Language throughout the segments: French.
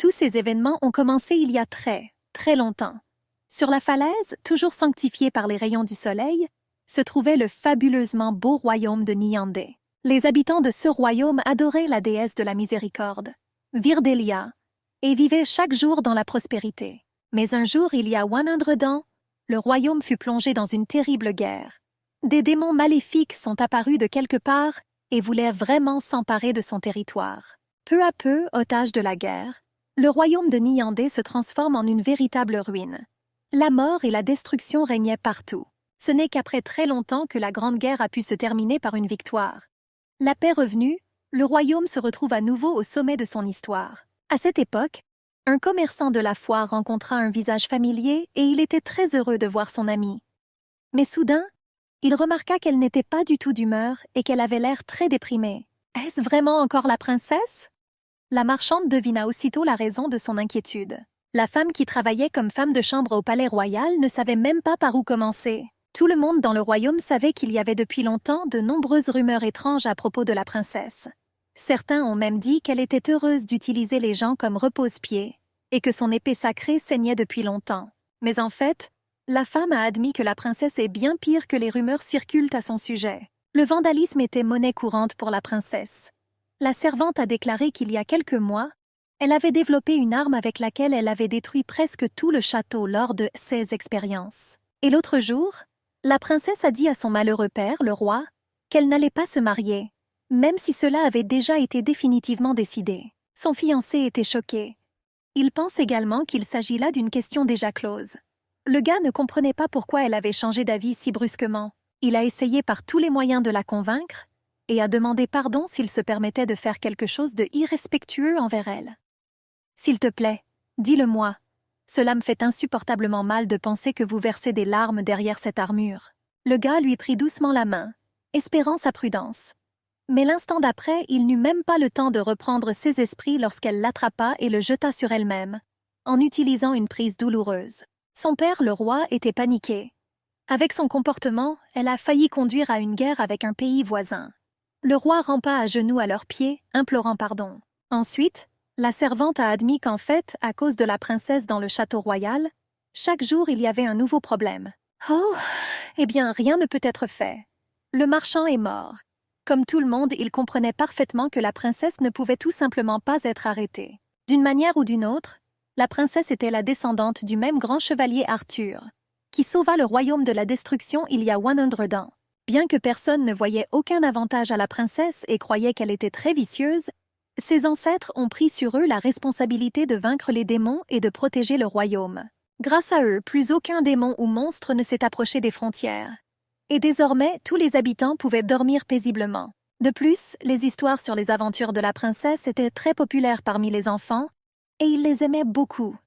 Tous ces événements ont commencé il y a très, très longtemps. Sur la falaise, toujours sanctifiée par les rayons du soleil, se trouvait le fabuleusement beau royaume de Nyandé. Les habitants de ce royaume adoraient la déesse de la miséricorde, Virdelia, et vivaient chaque jour dans la prospérité. Mais un jour, il y a 100 ans, le royaume fut plongé dans une terrible guerre. Des démons maléfiques sont apparus de quelque part et voulaient vraiment s'emparer de son territoire. Peu à peu, otage de la guerre, le royaume de Nyandé se transforme en une véritable ruine. La mort et la destruction régnaient partout. Ce n'est qu'après très longtemps que la Grande Guerre a pu se terminer par une victoire. La paix revenue, le royaume se retrouve à nouveau au sommet de son histoire. À cette époque, un commerçant de la foire rencontra un visage familier et il était très heureux de voir son amie. Mais soudain, il remarqua qu'elle n'était pas du tout d'humeur et qu'elle avait l'air très déprimée. « Est-ce vraiment encore la princesse ?» La marchande devina aussitôt la raison de son inquiétude. La femme qui travaillait comme femme de chambre au palais royal ne savait même pas par où commencer. Tout le monde dans le royaume savait qu'il y avait depuis longtemps de nombreuses rumeurs étranges à propos de la princesse. Certains ont même dit qu'elle était heureuse d'utiliser les gens comme repose-pieds et que son épée sacrée saignait depuis longtemps. Mais en fait, la femme a admis que la princesse est bien pire que les rumeurs circulent à son sujet. Le vandalisme était monnaie courante pour la princesse. La servante a déclaré qu'il y a quelques mois, elle avait développé une arme avec laquelle elle avait détruit presque tout le château lors de ses expériences. Et l'autre jour, la princesse a dit à son malheureux père, le roi, qu'elle n'allait pas se marier, même si cela avait déjà été définitivement décidé. Son fiancé était choqué. Il pense également qu'il s'agit là d'une question déjà close. Le gars ne comprenait pas pourquoi elle avait changé d'avis si brusquement. Il a essayé par tous les moyens de la convaincre et a demandé pardon s'il se permettait de faire quelque chose de irrespectueux envers elle. « S'il te plaît, dis-le-moi. Cela me fait insupportablement mal de penser que vous versez des larmes derrière cette armure. » Le gars lui prit doucement la main, espérant sa prudence. Mais l'instant d'après, il n'eut même pas le temps de reprendre ses esprits lorsqu'elle l'attrapa et le jeta sur elle-même, en utilisant une prise douloureuse. Son père, le roi, était paniqué. Avec son comportement, elle a failli conduire à une guerre avec un pays voisin. Le roi rampa à genoux à leurs pieds, implorant pardon. Ensuite, la servante a admis qu'en fait, à cause de la princesse dans le château royal, chaque jour il y avait un nouveau problème. Oh, eh bien, rien ne peut être fait. Le marchand est mort. Comme tout le monde, il comprenait parfaitement que la princesse ne pouvait tout simplement pas être arrêtée. D'une manière ou d'une autre, la princesse était la descendante du même grand chevalier Arthur, qui sauva le royaume de la destruction il y a 100 ans. Bien que personne ne voyait aucun avantage à la princesse et croyait qu'elle était très vicieuse, ses ancêtres ont pris sur eux la responsabilité de vaincre les démons et de protéger le royaume. Grâce à eux, plus aucun démon ou monstre ne s'est approché des frontières. Et désormais, tous les habitants pouvaient dormir paisiblement. De plus, les histoires sur les aventures de la princesse étaient très populaires parmi les enfants, et ils les aimaient beaucoup.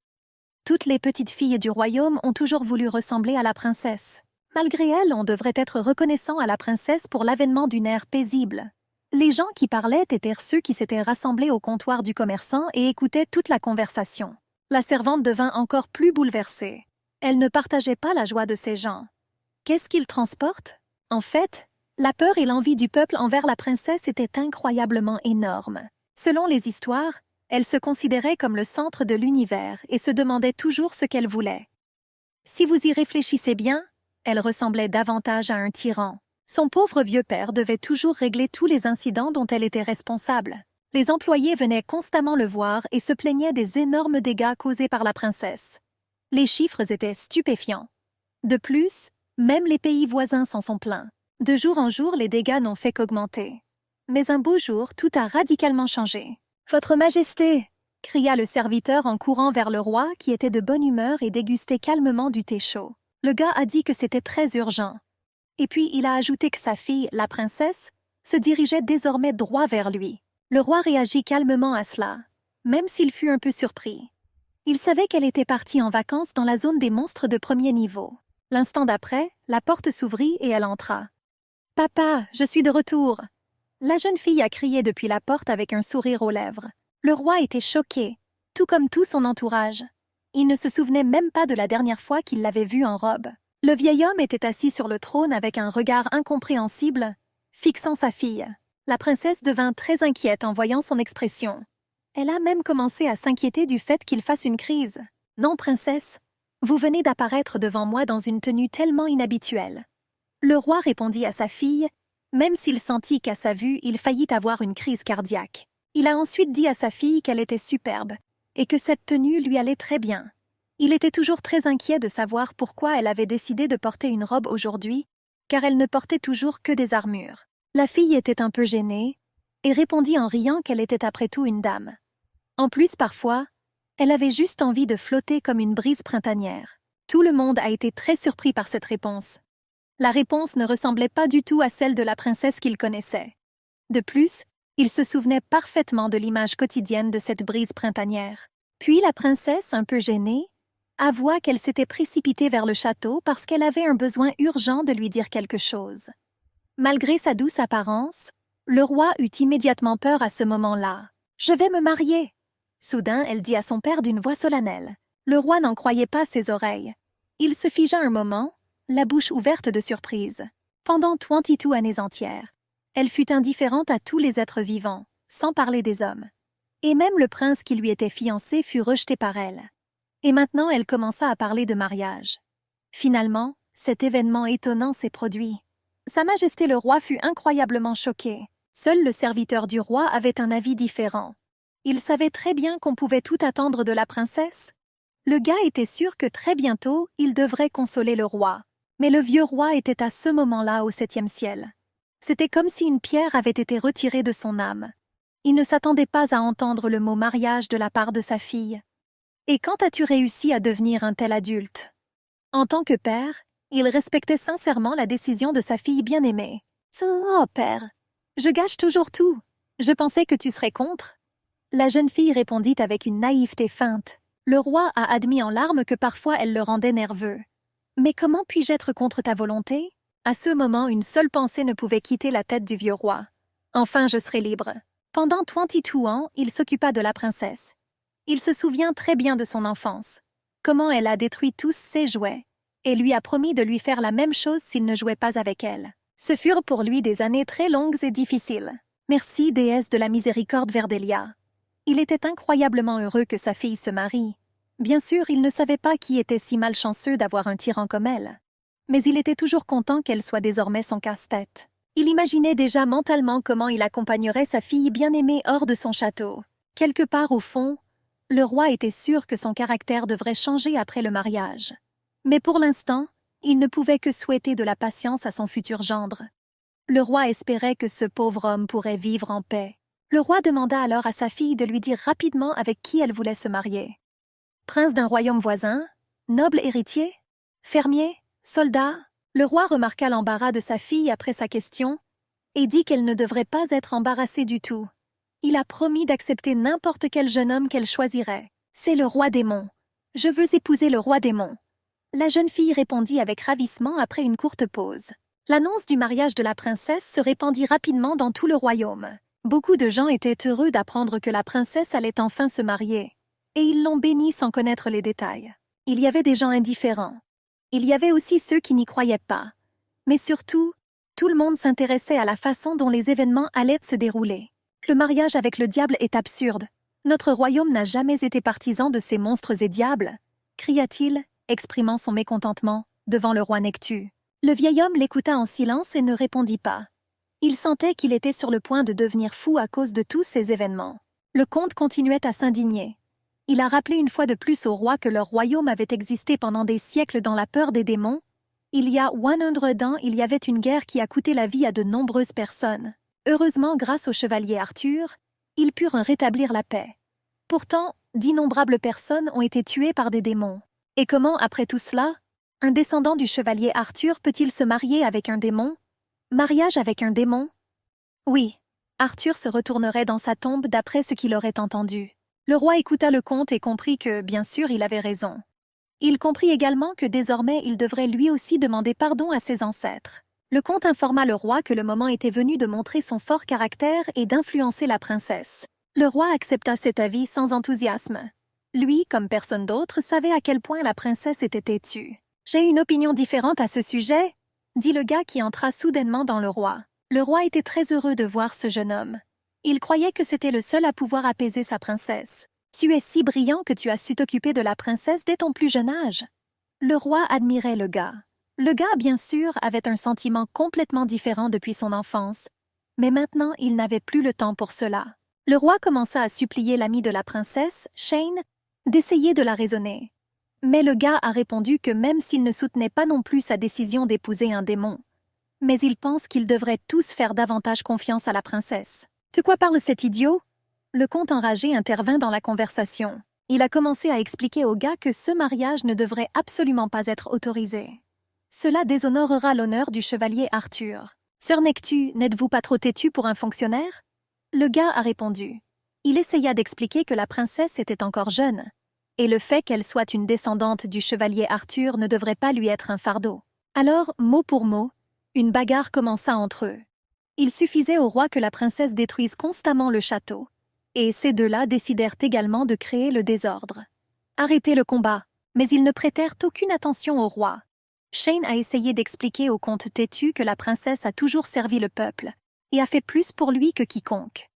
Toutes les petites filles du royaume ont toujours voulu ressembler à la princesse. Malgré elle, on devrait être reconnaissant à la princesse pour l'avènement d'une ère paisible. Les gens qui parlaient étaient ceux qui s'étaient rassemblés au comptoir du commerçant et écoutaient toute la conversation. La servante devint encore plus bouleversée. Elle ne partageait pas la joie de ces gens. Qu'est-ce qu'ils transportent? En fait, la peur et l'envie du peuple envers la princesse étaient incroyablement énormes. Selon les histoires, elle se considérait comme le centre de l'univers et se demandait toujours ce qu'elle voulait. Si vous y réfléchissez bien, elle ressemblait davantage à un tyran. Son pauvre vieux père devait toujours régler tous les incidents dont elle était responsable. Les employés venaient constamment le voir et se plaignaient des énormes dégâts causés par la princesse. Les chiffres étaient stupéfiants. De plus, même les pays voisins s'en sont plaints. De jour en jour, les dégâts n'ont fait qu'augmenter. Mais un beau jour, tout a radicalement changé. « Votre Majesté !» cria le serviteur en courant vers le roi qui était de bonne humeur et dégustait calmement du thé chaud. Le gars a dit que c'était très urgent. Et puis il a ajouté que sa fille, la princesse, se dirigeait désormais droit vers lui. Le roi réagit calmement à cela, même s'il fut un peu surpris. Il savait qu'elle était partie en vacances dans la zone des monstres de premier niveau. L'instant d'après, la porte s'ouvrit et elle entra. « Papa, je suis de retour !» La jeune fille a crié depuis la porte avec un sourire aux lèvres. Le roi était choqué, tout comme tout son entourage. Il ne se souvenait même pas de la dernière fois qu'il l'avait vue en robe. Le vieil homme était assis sur le trône avec un regard incompréhensible, fixant sa fille. La princesse devint très inquiète en voyant son expression. Elle a même commencé à s'inquiéter du fait qu'il fasse une crise. Non, princesse, vous venez d'apparaître devant moi dans une tenue tellement inhabituelle. Le roi répondit à sa fille, même s'il sentit qu'à sa vue, il faillit avoir une crise cardiaque. Il a ensuite dit à sa fille qu'elle était superbe et que cette tenue lui allait très bien. Il était toujours très inquiet de savoir pourquoi elle avait décidé de porter une robe aujourd'hui, car elle ne portait toujours que des armures. La fille était un peu gênée et répondit en riant qu'elle était après tout une dame. En plus, parfois, elle avait juste envie de flotter comme une brise printanière. Tout le monde a été très surpris par cette réponse. La réponse ne ressemblait pas du tout à celle de la princesse qu'il connaissait. De plus, il se souvenait parfaitement de l'image quotidienne de cette brise printanière. Puis la princesse, un peu gênée, avoua qu'elle s'était précipitée vers le château parce qu'elle avait un besoin urgent de lui dire quelque chose. Malgré sa douce apparence, le roi eut immédiatement peur à ce moment-là. « Je vais me marier !» Soudain, elle dit à son père d'une voix solennelle. Le roi n'en croyait pas ses oreilles. Il se figea un moment, la bouche ouverte de surprise. Pendant 22 années entières, elle fut indifférente à tous les êtres vivants, sans parler des hommes. Et même le prince qui lui était fiancé fut rejeté par elle. Et maintenant, elle commença à parler de mariage. Finalement, cet événement étonnant s'est produit. Sa Majesté le roi fut incroyablement choqué. Seul le serviteur du roi avait un avis différent. Il savait très bien qu'on pouvait tout attendre de la princesse. Le gars était sûr que très bientôt, il devrait consoler le roi. Mais le vieux roi était à ce moment-là au 7e ciel. C'était comme si une pierre avait été retirée de son âme. Il ne s'attendait pas à entendre le mot mariage de la part de sa fille. Et quand as-tu réussi à devenir un tel adulte? En tant que père, il respectait sincèrement la décision de sa fille bien-aimée. Oh, père, je gâche toujours tout. Je pensais que tu serais contre. La jeune fille répondit avec une naïveté feinte. Le roi a admis en larmes que parfois elle le rendait nerveux. Mais comment puis-je être contre ta volonté? À ce moment, une seule pensée ne pouvait quitter la tête du vieux roi. Enfin, je serai libre. Pendant 22 ans, il s'occupa de la princesse. Il se souvient très bien de son enfance, comment elle a détruit tous ses jouets, et lui a promis de lui faire la même chose s'il ne jouait pas avec elle. Ce furent pour lui des années très longues et difficiles. Merci, déesse de la miséricorde Verdelia. Il était incroyablement heureux que sa fille se marie. Bien sûr, il ne savait pas qui était si malchanceux d'avoir un tyran comme elle. Mais il était toujours content qu'elle soit désormais son casse-tête. Il imaginait déjà mentalement comment il accompagnerait sa fille bien-aimée hors de son château. Quelque part au fond, le roi était sûr que son caractère devrait changer après le mariage. Mais pour l'instant, il ne pouvait que souhaiter de la patience à son futur gendre. Le roi espérait que ce pauvre homme pourrait vivre en paix. Le roi demanda alors à sa fille de lui dire rapidement avec qui elle voulait se marier. Prince d'un royaume voisin? Noble héritier? Fermier? Soldat? Le roi remarqua l'embarras de sa fille après sa question et dit qu'elle ne devrait pas être embarrassée du tout. Il a promis d'accepter n'importe quel jeune homme qu'elle choisirait. C'est le roi démon. Je veux épouser le roi démon. La jeune fille répondit avec ravissement après une courte pause. L'annonce du mariage de la princesse se répandit rapidement dans tout le royaume. Beaucoup de gens étaient heureux d'apprendre que la princesse allait enfin se marier. Et ils l'ont bénie sans connaître les détails. Il y avait des gens indifférents. Il y avait aussi ceux qui n'y croyaient pas. Mais surtout, tout le monde s'intéressait à la façon dont les événements allaient se dérouler. Le mariage avec le diable est absurde. Notre royaume n'a jamais été partisan de ces monstres et diables, cria-t-il, exprimant son mécontentement devant le roi Nectu. Le vieil homme l'écouta en silence et ne répondit pas. Il sentait qu'il était sur le point de devenir fou à cause de tous ces événements. Le comte continuait à s'indigner. Il a rappelé une fois de plus au roi que leur royaume avait existé pendant des siècles dans la peur des démons. Il y a 100 ans, il y avait une guerre qui a coûté la vie à de nombreuses personnes. Heureusement, grâce au chevalier Arthur, ils purent rétablir la paix. Pourtant, d'innombrables personnes ont été tuées par des démons. Et comment, après tout cela, un descendant du chevalier Arthur peut-il se marier avec un démon? Mariage avec un démon? Oui, Arthur se retournerait dans sa tombe d'après ce qu'il aurait entendu. Le roi écouta le comte et comprit que, bien sûr, il avait raison. Il comprit également que désormais il devrait lui aussi demander pardon à ses ancêtres. Le comte informa le roi que le moment était venu de montrer son fort caractère et d'influencer la princesse. Le roi accepta cet avis sans enthousiasme. Lui, comme personne d'autre, savait à quel point la princesse était têtue. « J'ai une opinion différente à ce sujet », dit le gars qui entra soudainement dans le roi. Le roi était très heureux de voir ce jeune homme. Il croyait que c'était le seul à pouvoir apaiser sa princesse. Tu es si brillant que tu as su t'occuper de la princesse dès ton plus jeune âge. Le roi admirait le gars. Le gars, bien sûr, avait un sentiment complètement différent depuis son enfance, mais maintenant il n'avait plus le temps pour cela. Le roi commença à supplier l'ami de la princesse, Shane, d'essayer de la raisonner. Mais le gars a répondu que même s'il ne soutenait pas non plus sa décision d'épouser un démon, mais il pense qu'ils devraient tous faire davantage confiance à la princesse. De quoi parle cet idiot? Le comte enragé intervint dans la conversation. Il a commencé à expliquer au gars que ce mariage ne devrait absolument pas être autorisé. Cela déshonorera l'honneur du chevalier Arthur. Sœur Nectu, n'êtes-vous pas trop têtue pour un fonctionnaire? Le gars a répondu. Il essaya d'expliquer que la princesse était encore jeune, et le fait qu'elle soit une descendante du chevalier Arthur ne devrait pas lui être un fardeau. Alors, mot pour mot, une bagarre commença entre eux. Il suffisait au roi que la princesse détruise constamment le château, et ces deux-là décidèrent également de créer le désordre. Arrêtez le combat, mais ils ne prêtèrent aucune attention au roi. Shane a essayé d'expliquer au comte têtu que la princesse a toujours servi le peuple, et a fait plus pour lui que quiconque.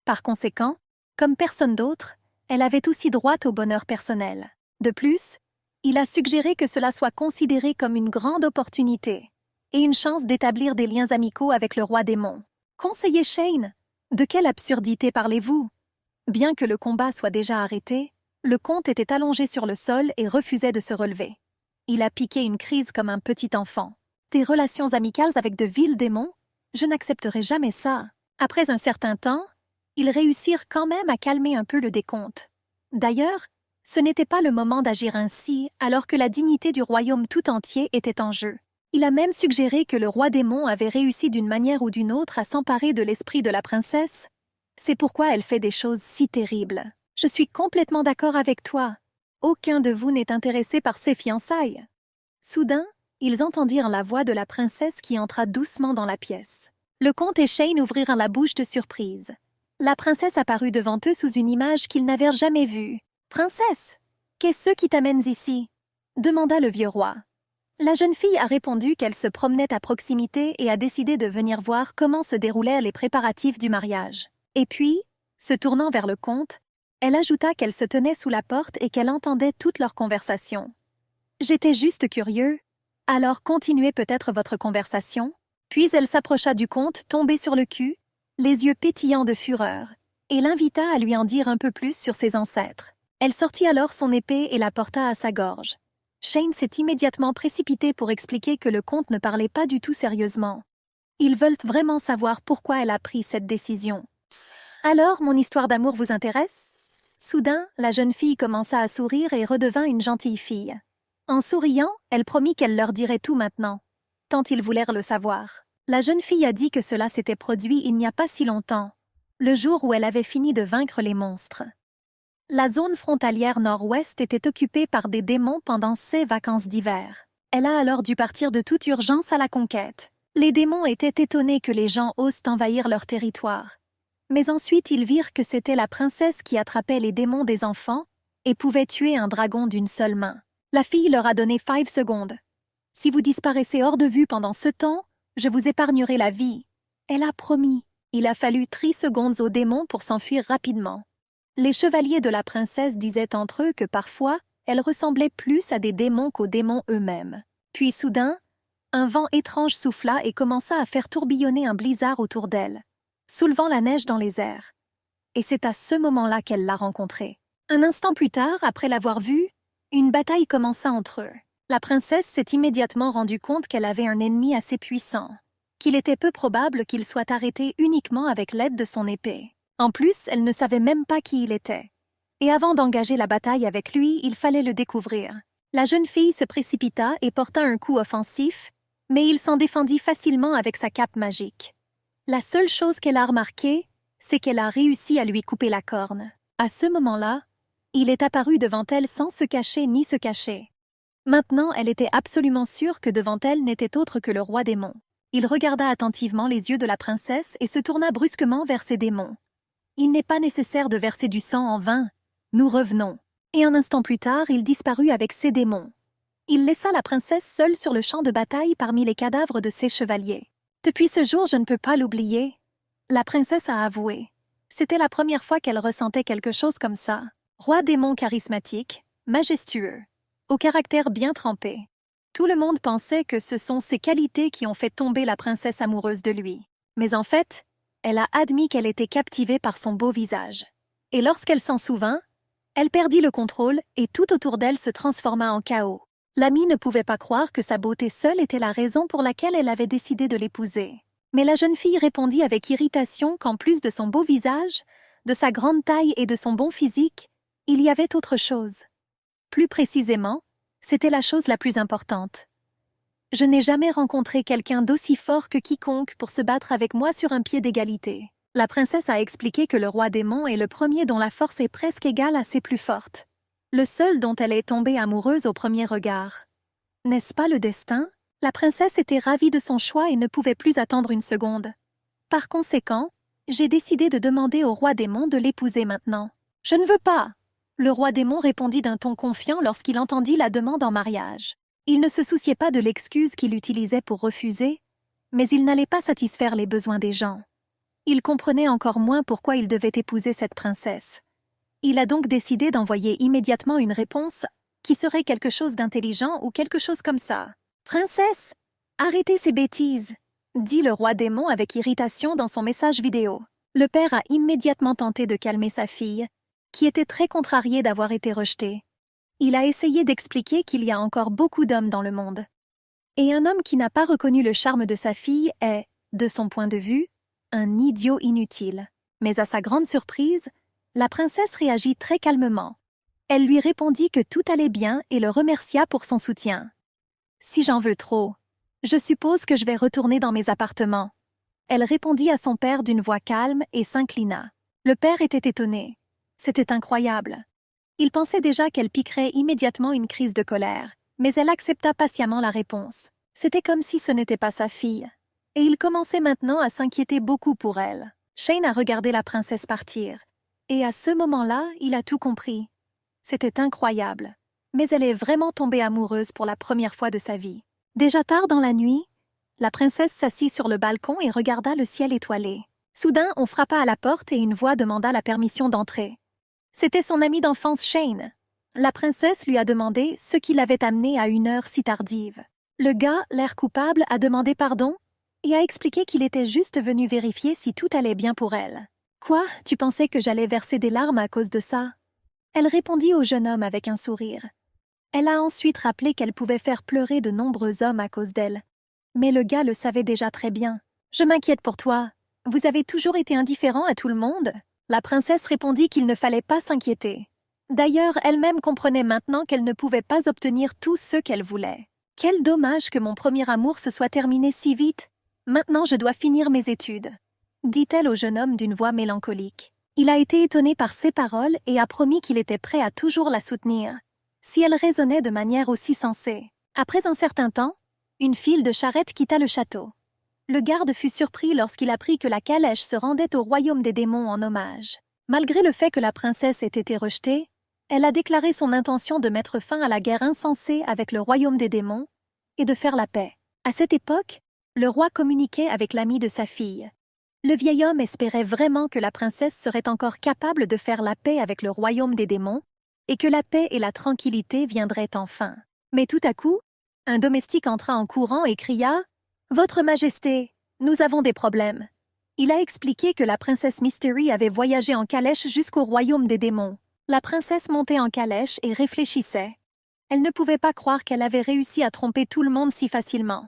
Par conséquent, comme personne d'autre, elle avait aussi droit au bonheur personnel. De plus, il a suggéré que cela soit considéré comme une grande opportunité et une chance d'établir des liens amicaux avec le roi démon. Conseiller Shane, de quelle absurdité parlez-vous? Bien que le combat soit déjà arrêté, le comte était allongé sur le sol et refusait de se relever. Il a piqué une crise comme un petit enfant. Des relations amicales avec de vils démons? Je n'accepterai jamais ça. Après un certain temps, ils réussirent quand même à calmer un peu le décompte. D'ailleurs, ce n'était pas le moment d'agir ainsi alors que la dignité du royaume tout entier était en jeu. Il a même suggéré que le roi démon avait réussi d'une manière ou d'une autre à s'emparer de l'esprit de la princesse. C'est pourquoi elle fait des choses si terribles. Je suis complètement d'accord avec toi. Aucun de vous n'est intéressé par ces fiançailles. Soudain, ils entendirent la voix de la princesse qui entra doucement dans la pièce. Le comte et Shane ouvrirent la bouche de surprise. La princesse apparut devant eux sous une image qu'ils n'avaient jamais vue. « Princesse, qu'est-ce qui t'amène ici ?» demanda le vieux roi. La jeune fille a répondu qu'elle se promenait à proximité et a décidé de venir voir comment se déroulaient les préparatifs du mariage. Et puis, se tournant vers le comte, elle ajouta qu'elle se tenait sous la porte et qu'elle entendait toute leur conversation. « J'étais juste curieux. Alors continuez peut-être votre conversation. » Puis elle s'approcha du comte, tombé sur le cul, les yeux pétillants de fureur, et l'invita à lui en dire un peu plus sur ses ancêtres. Elle sortit alors son épée et la porta à sa gorge. Shane s'est immédiatement précipité pour expliquer que le comte ne parlait pas du tout sérieusement. Ils veulent vraiment savoir pourquoi elle a pris cette décision. « Alors, mon histoire d'amour vous intéresse ?» Soudain, la jeune fille commença à sourire et redevint une gentille fille. En souriant, elle promit qu'elle leur dirait tout maintenant, tant ils voulèrent le savoir. La jeune fille a dit que cela s'était produit il n'y a pas si longtemps, le jour où elle avait fini de vaincre les monstres. La zone frontalière nord-ouest était occupée par des démons pendant ses vacances d'hiver. Elle a alors dû partir de toute urgence à la conquête. Les démons étaient étonnés que les gens osent envahir leur territoire. Mais ensuite ils virent que c'était la princesse qui attrapait les démons des enfants et pouvait tuer un dragon d'une seule main. La fille leur a donné 5 secondes. « Si vous disparaissez hors de vue pendant ce temps, je vous épargnerai la vie. » Elle a promis. Il a fallu 3 secondes aux démons pour s'enfuir rapidement. Les chevaliers de la princesse disaient entre eux que parfois, elle ressemblait plus à des démons qu'aux démons eux-mêmes. Puis soudain, un vent étrange souffla et commença à faire tourbillonner un blizzard autour d'elle, soulevant la neige dans les airs. Et c'est à ce moment-là qu'elle l'a rencontré. Un instant plus tard, après l'avoir vu, une bataille commença entre eux. La princesse s'est immédiatement rendue compte qu'elle avait un ennemi assez puissant, qu'il était peu probable qu'il soit arrêté uniquement avec l'aide de son épée. En plus, elle ne savait même pas qui il était. Et avant d'engager la bataille avec lui, il fallait le découvrir. La jeune fille se précipita et porta un coup offensif, mais il s'en défendit facilement avec sa cape magique. La seule chose qu'elle a remarquée, c'est qu'elle a réussi à lui couper la corne. À ce moment-là, il est apparu devant elle sans se cacher ni se cacher. Maintenant, elle était absolument sûre que devant elle n'était autre que le roi démon. Il regarda attentivement les yeux de la princesse et se tourna brusquement vers ses démons. Il n'est pas nécessaire de verser du sang en vain. Nous revenons. Et un instant plus tard, il disparut avec ses démons. Il laissa la princesse seule sur le champ de bataille parmi les cadavres de ses chevaliers. Depuis ce jour, je ne peux pas l'oublier. La princesse a avoué. C'était la première fois qu'elle ressentait quelque chose comme ça. Roi démon charismatique, majestueux, au caractère bien trempé. Tout le monde pensait que ce sont ses qualités qui ont fait tomber la princesse amoureuse de lui. Mais en fait, elle a admis qu'elle était captivée par son beau visage. Et lorsqu'elle s'en souvint, elle perdit le contrôle et tout autour d'elle se transforma en chaos. L'amie ne pouvait pas croire que sa beauté seule était la raison pour laquelle elle avait décidé de l'épouser. Mais la jeune fille répondit avec irritation qu'en plus de son beau visage, de sa grande taille et de son bon physique, il y avait autre chose. Plus précisément, c'était la chose la plus importante. Je n'ai jamais rencontré quelqu'un d'aussi fort que quiconque pour se battre avec moi sur un pied d'égalité. La princesse a expliqué que le roi démon est le premier dont la force est presque égale à ses plus fortes. Le seul dont elle est tombée amoureuse au premier regard. N'est-ce pas le destin? La princesse était ravie de son choix et ne pouvait plus attendre une seconde. Par conséquent, j'ai décidé de demander au roi démon de l'épouser maintenant. « Je ne veux pas !» Le roi démon répondit d'un ton confiant lorsqu'il entendit la demande en mariage. Il ne se souciait pas de l'excuse qu'il utilisait pour refuser, mais il n'allait pas satisfaire les besoins des gens. Il comprenait encore moins pourquoi il devait épouser cette princesse. Il a donc décidé d'envoyer immédiatement une réponse qui serait quelque chose d'intelligent ou quelque chose comme ça. « Princesse, arrêtez ces bêtises !» dit le roi démon avec irritation dans son message vidéo. Le père a immédiatement tenté de calmer sa fille, qui était très contrariée d'avoir été rejetée. Il a essayé d'expliquer qu'il y a encore beaucoup d'hommes dans le monde. Et un homme qui n'a pas reconnu le charme de sa fille est, de son point de vue, un idiot inutile. Mais à sa grande surprise, la princesse réagit très calmement. Elle lui répondit que tout allait bien et le remercia pour son soutien. « Si j'en veux trop, je suppose que je vais retourner dans mes appartements. » Elle répondit à son père d'une voix calme et s'inclina. Le père était étonné. C'était incroyable. Il pensait déjà qu'elle piquerait immédiatement une crise de colère, mais elle accepta patiemment la réponse. C'était comme si ce n'était pas sa fille. Et il commençait maintenant à s'inquiéter beaucoup pour elle. Shane a regardé la princesse partir. Et à ce moment-là, il a tout compris. C'était incroyable. Mais elle est vraiment tombée amoureuse pour la première fois de sa vie. Déjà tard dans la nuit, la princesse s'assit sur le balcon et regarda le ciel étoilé. Soudain, on frappa à la porte et une voix demanda la permission d'entrer. C'était son ami d'enfance Shane. La princesse lui a demandé ce qui l'avait amené à une heure si tardive. Le gars, l'air coupable, a demandé pardon et a expliqué qu'il était juste venu vérifier si tout allait bien pour elle. « Quoi, tu pensais que j'allais verser des larmes à cause de ça ?» Elle répondit au jeune homme avec un sourire. Elle a ensuite rappelé qu'elle pouvait faire pleurer de nombreux hommes à cause d'elle. Mais le gars le savait déjà très bien. « Je m'inquiète pour toi. Vous avez toujours été indifférent à tout le monde ?» La princesse répondit qu'il ne fallait pas s'inquiéter. D'ailleurs, elle-même comprenait maintenant qu'elle ne pouvait pas obtenir tout ce qu'elle voulait. Quel dommage que mon premier amour se soit terminé si vite. Maintenant, je dois finir mes études, dit-elle au jeune homme d'une voix mélancolique. Il a été étonné par ces paroles et a promis qu'il était prêt à toujours la soutenir, si elle raisonnait de manière aussi sensée. Après un certain temps, une file de charrettes quitta le château. Le garde fut surpris lorsqu'il apprit que la calèche se rendait au royaume des démons en hommage. Malgré le fait que la princesse ait été rejetée, elle a déclaré son intention de mettre fin à la guerre insensée avec le royaume des démons et de faire la paix. À cette époque, le roi communiquait avec l'ami de sa fille. Le vieil homme espérait vraiment que la princesse serait encore capable de faire la paix avec le royaume des démons et que la paix et la tranquillité viendraient enfin. Mais tout à coup, un domestique entra en courant et cria « Votre Majesté, nous avons des problèmes. » Il a expliqué que la princesse Mystery avait voyagé en calèche jusqu'au royaume des démons. La princesse montait en calèche et réfléchissait. Elle ne pouvait pas croire qu'elle avait réussi à tromper tout le monde si facilement.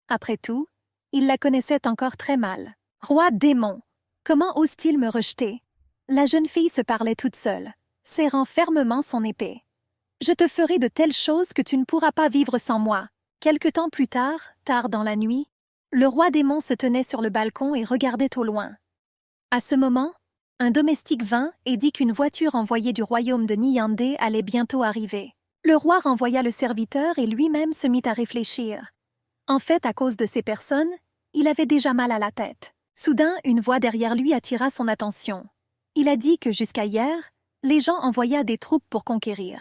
Après tout, il la connaissait encore très mal. « Roi démon, comment ose-t-il me rejeter ?» La jeune fille se parlait toute seule, serrant fermement son épée. « Je te ferai de telles choses que tu ne pourras pas vivre sans moi. » Quelque temps plus tard, tard dans la nuit, le roi démon se tenait sur le balcon et regardait au loin. À ce moment, un domestique vint et dit qu'une voiture envoyée du royaume de Nyandé allait bientôt arriver. Le roi renvoya le serviteur et lui-même se mit à réfléchir. En fait, à cause de ces personnes, il avait déjà mal à la tête. Soudain, une voix derrière lui attira son attention. Il a dit que jusqu'à hier, les gens envoyaient des troupes pour conquérir.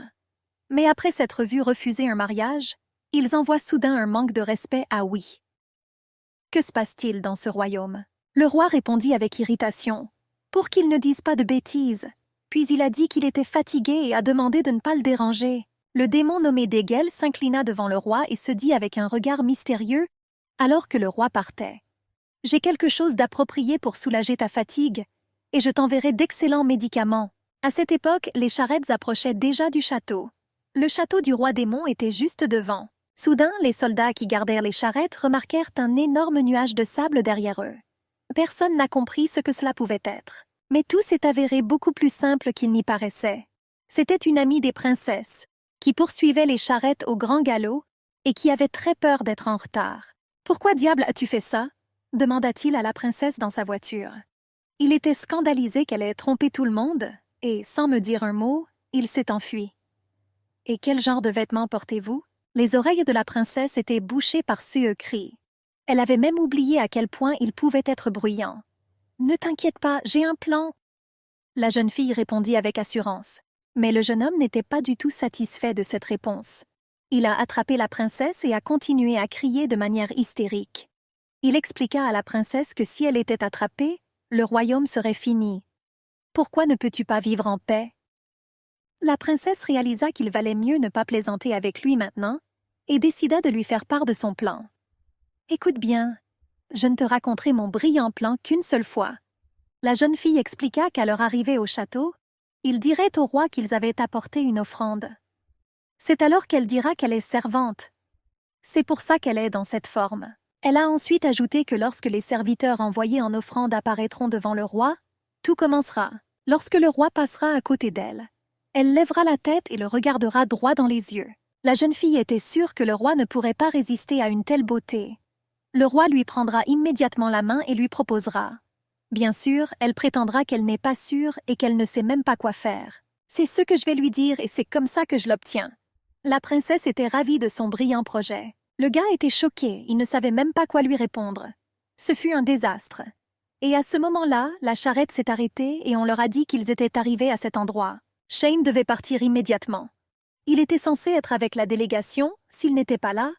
Mais après s'être vu refuser un mariage, ils envoient soudain un manque de respect à oui. Que se passe-t-il dans ce royaume? Le roi répondit avec irritation. pour qu'il ne dise pas de bêtises. Puis il a dit qu'il était fatigué et a demandé de ne pas le déranger. Le démon nommé Dégel s'inclina devant le roi et se dit avec un regard mystérieux, alors que le roi partait. « J'ai quelque chose d'approprié pour soulager ta fatigue, et je t'enverrai d'excellents médicaments. » À cette époque, les charrettes approchaient déjà du château. Le château du roi démon était juste devant. Soudain, les soldats qui gardèrent les charrettes remarquèrent un énorme nuage de sable derrière eux. Personne n'a compris ce que cela pouvait être. Mais tout s'est avéré beaucoup plus simple qu'il n'y paraissait. C'était une amie des princesses, qui poursuivait les charrettes au grand galop et qui avait très peur d'être en retard. « Pourquoi diable as-tu fait ça ?» demanda-t-il à la princesse dans sa voiture. Il était scandalisé qu'elle ait trompé tout le monde, et, sans me dire un mot, il s'est enfui. « Et quel genre de vêtements portez-vous » Les oreilles de la princesse étaient bouchées par ce cri. Elle avait même oublié à quel point il pouvait être bruyant. « Ne t'inquiète pas, j'ai un plan. » La jeune fille répondit avec assurance. Mais le jeune homme n'était pas du tout satisfait de cette réponse. Il a attrapé la princesse et a continué à crier de manière hystérique. Il expliqua à la princesse que si elle était attrapée, le royaume serait fini. « Pourquoi ne peux-tu pas vivre en paix ?» La princesse réalisa qu'il valait mieux ne pas plaisanter avec lui maintenant et décida de lui faire part de son plan. « Écoute bien, je ne te raconterai mon brillant plan qu'une seule fois. » La jeune fille expliqua qu'à leur arrivée au château, ils diraient au roi qu'ils avaient apporté une offrande. C'est alors qu'elle dira qu'elle est servante. C'est pour ça qu'elle est dans cette forme. Elle a ensuite ajouté que lorsque les serviteurs envoyés en offrande apparaîtront devant le roi, tout commencera. Lorsque le roi passera à côté d'elle, elle lèvera la tête et le regardera droit dans les yeux. La jeune fille était sûre que le roi ne pourrait pas résister à une telle beauté. Le roi lui prendra immédiatement la main et lui proposera. Bien sûr, elle prétendra qu'elle n'est pas sûre et qu'elle ne sait même pas quoi faire. C'est ce que je vais lui dire et c'est comme ça que je l'obtiens. La princesse était ravie de son brillant projet. Le gars était choqué, il ne savait même pas quoi lui répondre. Ce fut un désastre. Et à ce moment-là, la charrette s'est arrêtée et on leur a dit qu'ils étaient arrivés à cet endroit. Shane devait partir immédiatement. Il était censé être avec la délégation, s'il n'était pas là,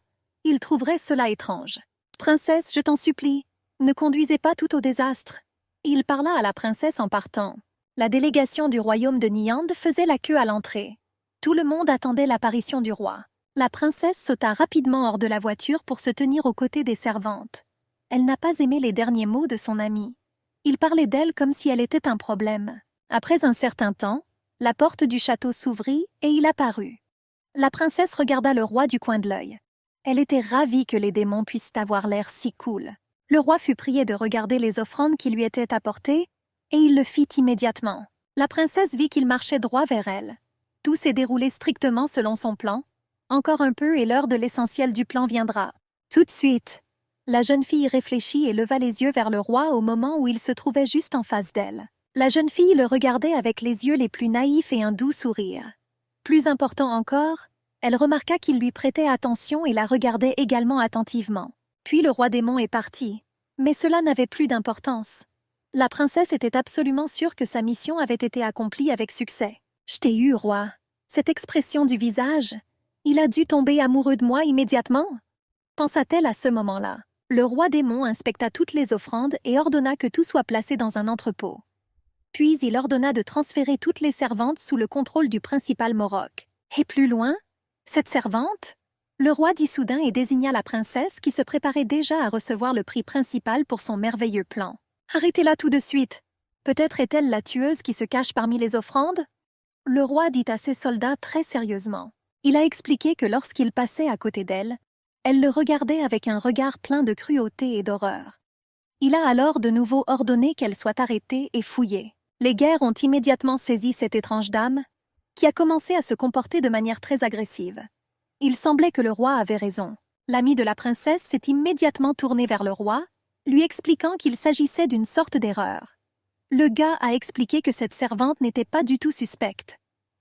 il trouverait cela étrange. « Princesse, je t'en supplie, ne conduisez pas tout au désastre. » Il parla à la princesse en partant. La délégation du royaume de Niand faisait la queue à l'entrée. Tout le monde attendait l'apparition du roi. La princesse sauta rapidement hors de la voiture pour se tenir aux côtés des servantes. Elle n'a pas aimé les derniers mots de son ami. Il parlait d'elle comme si elle était un problème. Après un certain temps, la porte du château s'ouvrit et il apparut. La princesse regarda le roi du coin de l'œil. Elle était ravie que les démons puissent avoir l'air si cool. Le roi fut prié de regarder les offrandes qui lui étaient apportées, et il le fit immédiatement. La princesse vit qu'il marchait droit vers elle. Tout s'est déroulé strictement selon son plan. Encore un peu et l'heure de l'essentiel du plan viendra. Tout de suite. La jeune fille réfléchit et leva les yeux vers le roi au moment où il se trouvait juste en face d'elle. La jeune fille le regardait avec les yeux les plus naïfs et un doux sourire. Plus important encore, elle remarqua qu'il lui prêtait attention et la regardait également attentivement. Puis le roi démon est parti. Mais cela n'avait plus d'importance. La princesse était absolument sûre que sa mission avait été accomplie avec succès. « Je t'ai eu, roi. » Cette expression du visage, il a dû tomber amoureux de moi immédiatement, pensa-t-elle à ce moment-là. Le roi démon inspecta toutes les offrandes et ordonna que tout soit placé dans un entrepôt. Puis il ordonna de transférer toutes les servantes sous le contrôle du principal Morok. Et plus loin, cette servante? Le roi dit soudain et désigna la princesse qui se préparait déjà à recevoir le prix principal pour son merveilleux plan. « Arrêtez-la tout de suite. Peut-être est-elle la tueuse qui se cache parmi les offrandes ?» Le roi dit à ses soldats très sérieusement. Il a expliqué que lorsqu'il passait à côté d'elle, elle le regardait avec un regard plein de cruauté et d'horreur. Il a alors de nouveau ordonné qu'elle soit arrêtée et fouillée. Les guerres ont immédiatement saisi cette étrange dame, qui a commencé à se comporter de manière très agressive. Il semblait que le roi avait raison. L'ami de la princesse s'est immédiatement tourné vers le roi, lui expliquant qu'il s'agissait d'une sorte d'erreur. Le gars a expliqué que cette servante n'était pas du tout suspecte.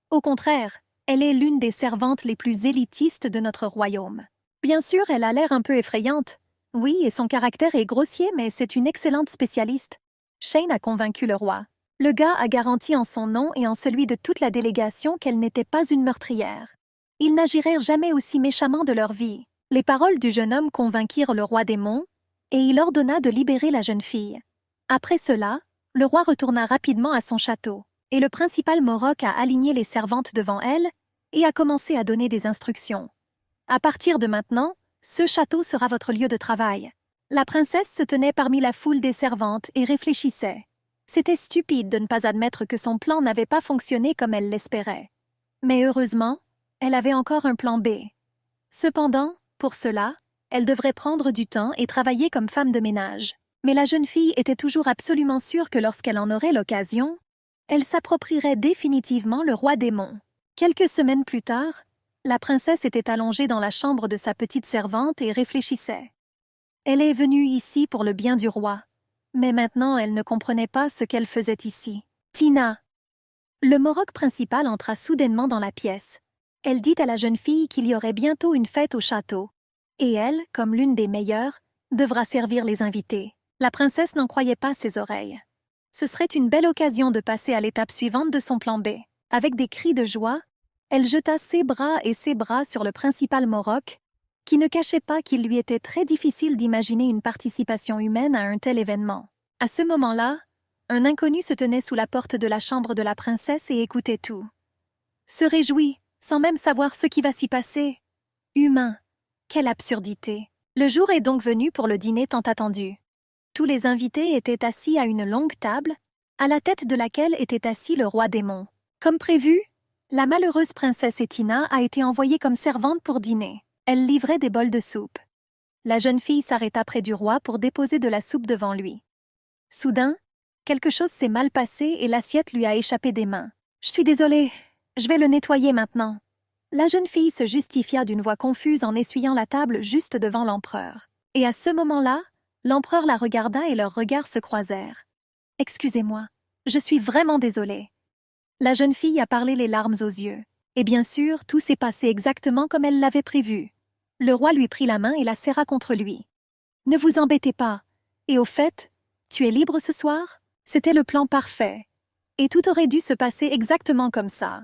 Au contraire, elle est l'une des servantes les plus élitistes de notre royaume. Bien sûr, elle a l'air un peu effrayante. Oui, et son caractère est grossier, mais c'est une excellente spécialiste. Shane a convaincu le roi. Le gars a garanti en son nom et en celui de toute la délégation qu'elle n'était pas une meurtrière. Ils n'agiraient jamais aussi méchamment de leur vie. Les paroles du jeune homme convainquirent le roi démon, et il ordonna de libérer la jeune fille. Après cela, Le roi retourna rapidement à son château, et le principal Morok a aligné les servantes devant elle et a commencé à donner des instructions. À partir de maintenant, ce château sera votre lieu de travail. La princesse se tenait parmi la foule des servantes et réfléchissait. C'était stupide de ne pas admettre que son plan n'avait pas fonctionné comme elle l'espérait. Mais heureusement, elle avait encore un plan B. Cependant, pour cela, elle devrait prendre du temps et travailler comme femme de ménage. Mais la jeune fille était toujours absolument sûre que lorsqu'elle en aurait l'occasion, elle s'approprierait définitivement le roi démon. Quelques semaines plus tard, la princesse était allongée dans la chambre de sa petite servante et réfléchissait. Elle est venue ici pour le bien du roi, mais maintenant elle ne comprenait pas ce qu'elle faisait ici. Tina! Le Morok principal entra soudainement dans la pièce. Elle dit à la jeune fille qu'il y aurait bientôt une fête au château, et elle, comme l'une des meilleures, devra servir les invités. La princesse n'en croyait pas ses oreilles. Ce serait une belle occasion de passer à l'étape suivante de son plan B. Avec des cris de joie, elle jeta ses bras sur le principal Morok, qui ne cachait pas qu'il lui était très difficile d'imaginer une participation humaine à un tel événement. À ce moment-là, un inconnu se tenait sous la porte de la chambre de la princesse et écoutait tout. Se réjouit, sans même savoir ce qui va s'y passer. Humain, quelle absurdité! Le jour est donc venu pour le dîner tant attendu. Tous les invités étaient assis à une longue table, à la tête de laquelle était assis le roi démon. Comme prévu, la malheureuse princesse Etina a été envoyée comme servante pour dîner. Elle livrait des bols de soupe. La jeune fille s'arrêta près du roi pour déposer de la soupe devant lui. Soudain, quelque chose s'est mal passé et l'assiette lui a échappé des mains. « Je suis désolée, je vais le nettoyer maintenant. » La jeune fille se justifia d'une voix confuse en essuyant la table juste devant l'empereur. Et à ce moment-là, l'empereur la regarda et leurs regards se croisèrent. « Excusez-moi, je suis vraiment désolée. » La jeune fille a parlé les larmes aux yeux. Et bien sûr, tout s'est passé exactement comme elle l'avait prévu. Le roi lui prit la main et la serra contre lui. « Ne vous embêtez pas. Et au fait, tu es libre ce soir ?» C'était le plan parfait. Et tout aurait dû se passer exactement comme ça.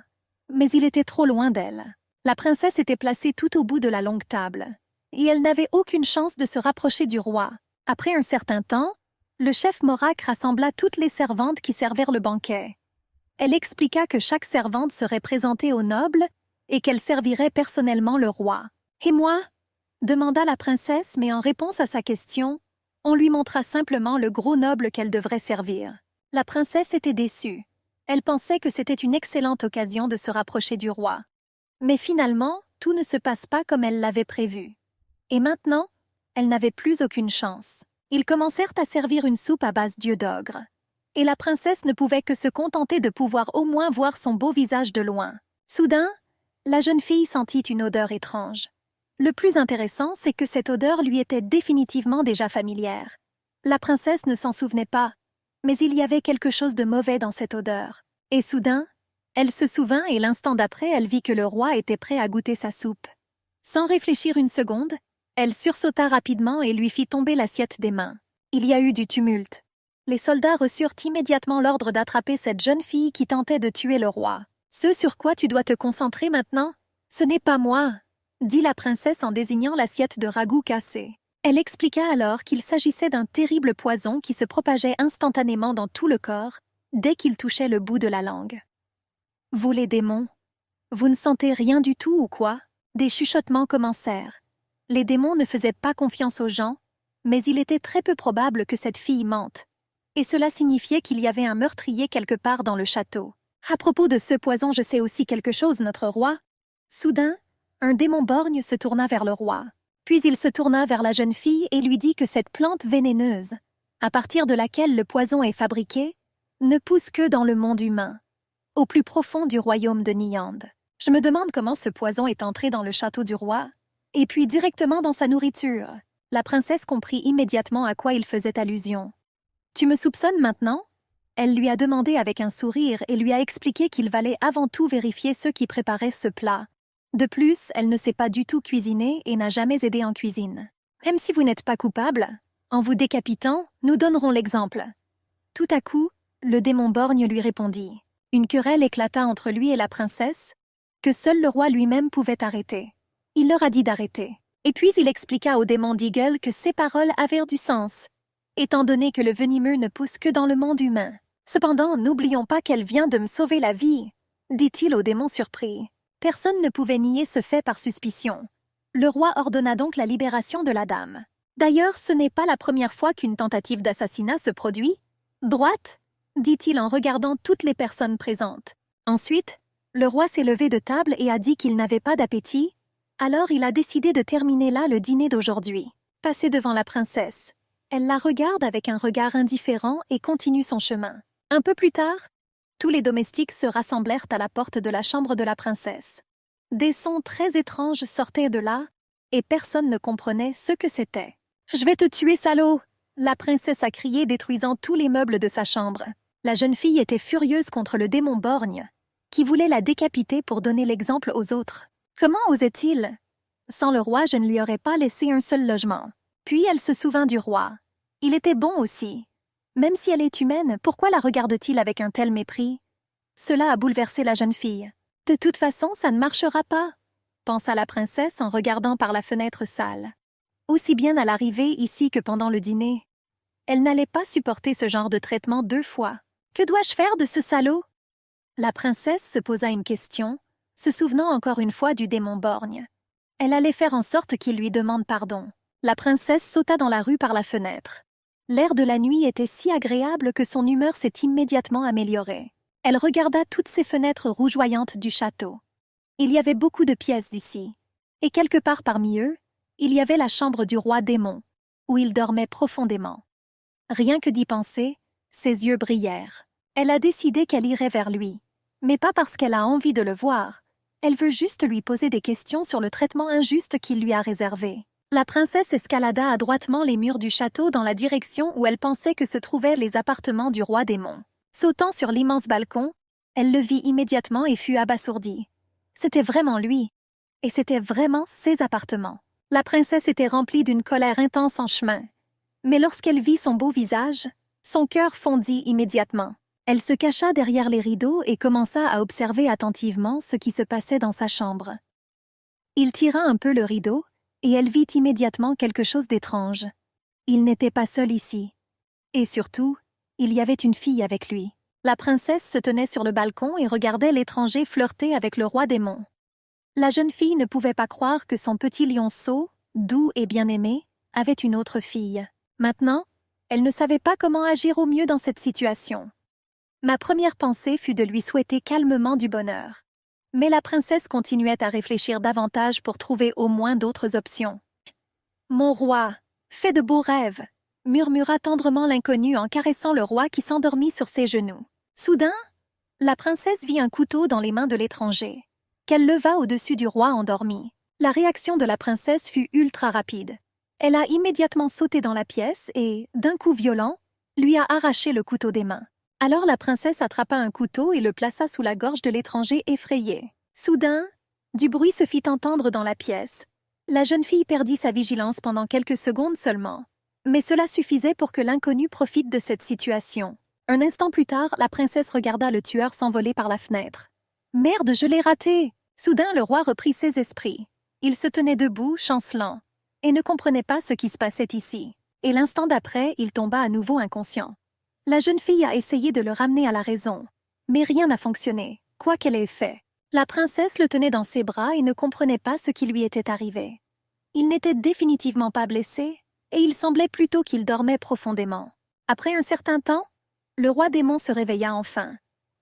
Mais il était trop loin d'elle. La princesse était placée tout au bout de la longue table. Et elle n'avait aucune chance de se rapprocher du roi. Après un certain temps, le chef Morak rassembla toutes les servantes qui servirent le banquet. Elle expliqua que chaque servante serait présentée au noble et qu'elle servirait personnellement le roi. « Et moi ?» demanda la princesse, mais en réponse à sa question, on lui montra simplement le gros noble qu'elle devrait servir. La princesse était déçue. Elle pensait que c'était une excellente occasion de se rapprocher du roi. Mais finalement, tout ne se passe pas comme elle l'avait prévu. Et maintenant, elle n'avait plus aucune chance. Ils commencèrent à servir une soupe à base d'yeux d'ogre. Et la princesse ne pouvait que se contenter de pouvoir au moins voir son beau visage de loin. Soudain, la jeune fille sentit une odeur étrange. Le plus intéressant, c'est que cette odeur lui était définitivement déjà familière. La princesse ne s'en souvenait pas, mais il y avait quelque chose de mauvais dans cette odeur. Et soudain, elle se souvint et l'instant d'après, elle vit que le roi était prêt à goûter sa soupe. Sans réfléchir une seconde, elle sursauta rapidement et lui fit tomber l'assiette des mains. Il y a eu du tumulte. Les soldats reçurent immédiatement l'ordre d'attraper cette jeune fille qui tentait de tuer le roi. « Ce sur quoi tu dois te concentrer maintenant, ce n'est pas moi », dit la princesse en désignant l'assiette de ragoût cassé. Elle expliqua alors qu'il s'agissait d'un terrible poison qui se propageait instantanément dans tout le corps dès qu'il touchait le bout de la langue. « Vous les démons, vous ne sentez rien du tout ou quoi ?» Des chuchotements commencèrent. Les démons ne faisaient pas confiance aux gens, mais il était très peu probable que cette fille mente. Et cela signifiait qu'il y avait un meurtrier quelque part dans le château. « À propos de ce poison, je sais aussi quelque chose, notre roi. » Soudain, un démon borgne se tourna vers le roi. Puis il se tourna vers la jeune fille et lui dit que cette plante vénéneuse, à partir de laquelle le poison est fabriqué, ne pousse que dans le monde humain, au plus profond du royaume de Niand. Je me demande comment ce poison est entré dans le château du roi, et puis directement dans sa nourriture. La princesse comprit immédiatement à quoi il faisait allusion. « Tu me soupçonnes maintenant ?» Elle lui a demandé avec un sourire et lui a expliqué qu'il valait avant tout vérifier ceux qui préparaient ce plat. De plus, elle ne sait pas du tout cuisiner et n'a jamais aidé en cuisine. Même si vous n'êtes pas coupable, en vous décapitant, nous donnerons l'exemple. Tout à coup, le démon borgne lui répondit. Une querelle éclata entre lui et la princesse, que seul le roi lui-même pouvait arrêter. Il leur a dit d'arrêter. Et puis il expliqua au démon d'Eagle que ses paroles avaient du sens, étant donné que le venimeux ne pousse que dans le monde humain. Cependant, n'oublions pas qu'elle vient de me sauver la vie, dit-il au démon surpris. Personne ne pouvait nier ce fait par suspicion. Le roi ordonna donc la libération de la dame. D'ailleurs, ce n'est pas la première fois qu'une tentative d'assassinat se produit. Droite, dit-il en regardant toutes les personnes présentes. Ensuite, le roi s'est levé de table et a dit qu'il n'avait pas d'appétit, alors il a décidé de terminer là le dîner d'aujourd'hui. Passé devant la princesse, elle la regarde avec un regard indifférent et continue son chemin. Un peu plus tard, tous les domestiques se rassemblèrent à la porte de la chambre de la princesse. Des sons très étranges sortaient de là, et personne ne comprenait ce que c'était. « Je vais te tuer, salaud !» la princesse a crié, détruisant tous les meubles de sa chambre. La jeune fille était furieuse contre le démon borgne, qui voulait la décapiter pour donner l'exemple aux autres. Comment osait-il? Sans le roi, je ne lui aurais pas laissé un seul logement. Puis elle se souvint du roi. Il était bon aussi. Même si elle est humaine, pourquoi la regarde-t-il avec un tel mépris? Cela a bouleversé la jeune fille. De toute façon, ça ne marchera pas, pensa la princesse en regardant par la fenêtre sale. Aussi bien à l'arrivée ici que pendant le dîner. Elle n'allait pas supporter ce genre de traitement 2 fois. Que dois-je faire de ce salaud? La princesse se posa une question, se souvenant encore une fois du démon borgne. Elle allait faire en sorte qu'il lui demande pardon. La princesse sauta dans la rue par la fenêtre. L'air de la nuit était si agréable que son humeur s'est immédiatement améliorée. Elle regarda toutes ces fenêtres rougeoyantes du château. Il y avait beaucoup de pièces ici, et quelque part parmi eux, il y avait la chambre du roi démon, où il dormait profondément. Rien que d'y penser, ses yeux brillèrent. Elle a décidé qu'elle irait vers lui, mais pas parce qu'elle a envie de le voir. Elle veut juste lui poser des questions sur le traitement injuste qu'il lui a réservé. La princesse escalada adroitement les murs du château dans la direction où elle pensait que se trouvaient les appartements du roi démon. Sautant sur l'immense balcon, elle le vit immédiatement et fut abasourdie. C'était vraiment lui, et c'était vraiment ses appartements. La princesse était remplie d'une colère intense en chemin, mais lorsqu'elle vit son beau visage, son cœur fondit immédiatement. Elle se cacha derrière les rideaux et commença à observer attentivement ce qui se passait dans sa chambre. Il tira un peu le rideau, et elle vit immédiatement quelque chose d'étrange. Il n'était pas seul ici. Et surtout, il y avait une fille avec lui. La princesse se tenait sur le balcon et regardait l'étranger flirter avec le roi démon. La jeune fille ne pouvait pas croire que son petit lionceau, doux et bien-aimé, avait une autre fille. Maintenant, elle ne savait pas comment agir au mieux dans cette situation. Ma première pensée fut de lui souhaiter calmement du bonheur. Mais la princesse continuait à réfléchir davantage pour trouver au moins d'autres options. « Mon roi, fais de beaux rêves !» murmura tendrement l'inconnu en caressant le roi qui s'endormit sur ses genoux. Soudain, la princesse vit un couteau dans les mains de l'étranger, qu'elle leva au-dessus du roi endormi. La réaction de la princesse fut ultra rapide. Elle a immédiatement sauté dans la pièce et, d'un coup violent, lui a arraché le couteau des mains. Alors la princesse attrapa un couteau et le plaça sous la gorge de l'étranger effrayé. Soudain, du bruit se fit entendre dans la pièce. La jeune fille perdit sa vigilance pendant quelques secondes seulement. Mais cela suffisait pour que l'inconnu profite de cette situation. Un instant plus tard, la princesse regarda le tueur s'envoler par la fenêtre. « Merde, je l'ai raté !» Soudain, le roi reprit ses esprits. Il se tenait debout, chancelant, et ne comprenait pas ce qui se passait ici. Et l'instant d'après, il tomba à nouveau inconscient. La jeune fille a essayé de le ramener à la raison, mais rien n'a fonctionné, quoi qu'elle ait fait. La princesse le tenait dans ses bras et ne comprenait pas ce qui lui était arrivé. Il n'était définitivement pas blessé, et il semblait plutôt qu'il dormait profondément. Après un certain temps, le roi démon se réveilla enfin.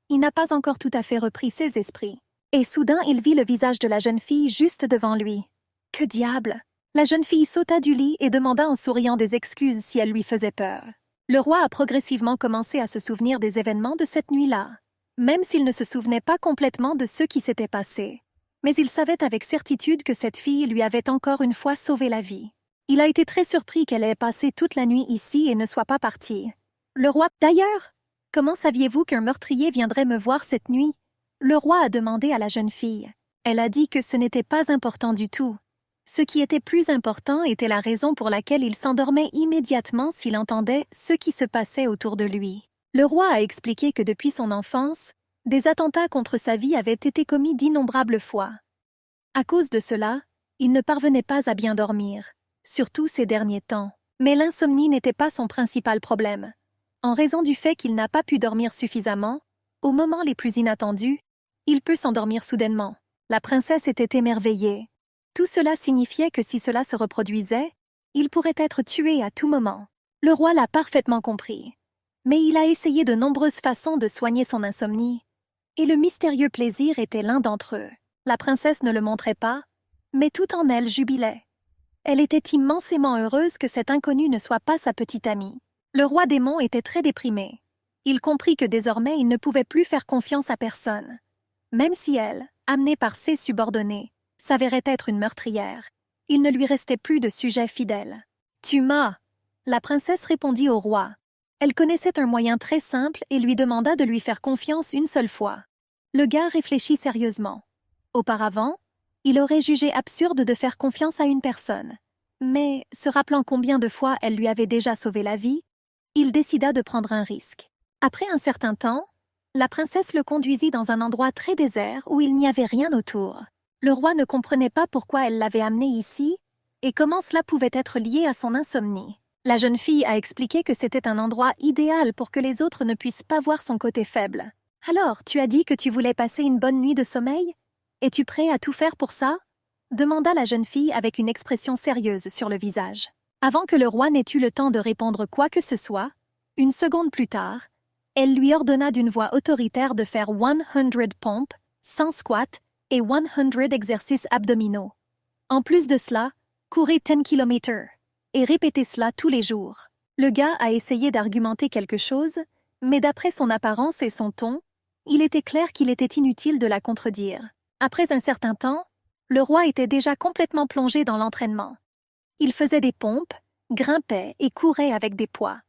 Il n'a pas encore tout à fait repris ses esprits. Et soudain, il vit le visage de la jeune fille juste devant lui. Que diable! La jeune fille sauta du lit et demanda en souriant des excuses si elle lui faisait peur. Le roi a progressivement commencé à se souvenir des événements de cette nuit-là, même s'il ne se souvenait pas complètement de ce qui s'était passé. Mais il savait avec certitude que cette fille lui avait encore une fois sauvé la vie. Il a été très surpris qu'elle ait passé toute la nuit ici et ne soit pas partie. Le roi, d'ailleurs, comment saviez-vous qu'un meurtrier viendrait me voir cette nuit? Le roi a demandé à la jeune fille. Elle a dit que ce n'était pas important du tout. Ce qui était plus important était la raison pour laquelle il s'endormait immédiatement s'il entendait ce qui se passait autour de lui. Le roi a expliqué que depuis son enfance, des attentats contre sa vie avaient été commis d'innombrables fois. À cause de cela, il ne parvenait pas à bien dormir, surtout ces derniers temps. Mais l'insomnie n'était pas son principal problème. En raison du fait qu'il n'a pas pu dormir suffisamment, au moment les plus inattendus, il peut s'endormir soudainement. La princesse était émerveillée. Tout cela signifiait que si cela se reproduisait, il pourrait être tué à tout moment. Le roi l'a parfaitement compris. Mais il a essayé de nombreuses façons de soigner son insomnie, et le mystérieux plaisir était l'un d'entre eux. La princesse ne le montrait pas, mais tout en elle jubilait. Elle était immensément heureuse que cet inconnu ne soit pas sa petite amie. Le roi démon était très déprimé. Il comprit que désormais il ne pouvait plus faire confiance à personne. Même si elle, amenée par ses subordonnés, s'avérait être une meurtrière, il ne lui restait plus de sujet fidèle. « Tu m'as !» La princesse répondit au roi. Elle connaissait un moyen très simple et lui demanda de lui faire confiance une seule fois. Le gars réfléchit sérieusement. Auparavant, il aurait jugé absurde de faire confiance à une personne. Mais, se rappelant combien de fois elle lui avait déjà sauvé la vie, il décida de prendre un risque. Après un certain temps, la princesse le conduisit dans un endroit très désert où il n'y avait rien autour. Le roi ne comprenait pas pourquoi elle l'avait amené ici et comment cela pouvait être lié à son insomnie. La jeune fille a expliqué que c'était un endroit idéal pour que les autres ne puissent pas voir son côté faible. « Alors, tu as dit que tu voulais passer une bonne nuit de sommeil? Es-tu prêt à tout faire pour ça ?» demanda la jeune fille avec une expression sérieuse sur le visage. Avant que le roi n'ait eu le temps de répondre quoi que ce soit, une seconde plus tard, elle lui ordonna d'une voix autoritaire de faire 100 pompes, 100 squats et 100 exercices abdominaux. En plus de cela, courez 10 km et répétez cela tous les jours. Le gars a essayé d'argumenter quelque chose, mais d'après son apparence et son ton, il était clair qu'il était inutile de la contredire. Après un certain temps, le roi était déjà complètement plongé dans l'entraînement. Il faisait des pompes, grimpait et courait avec des poids.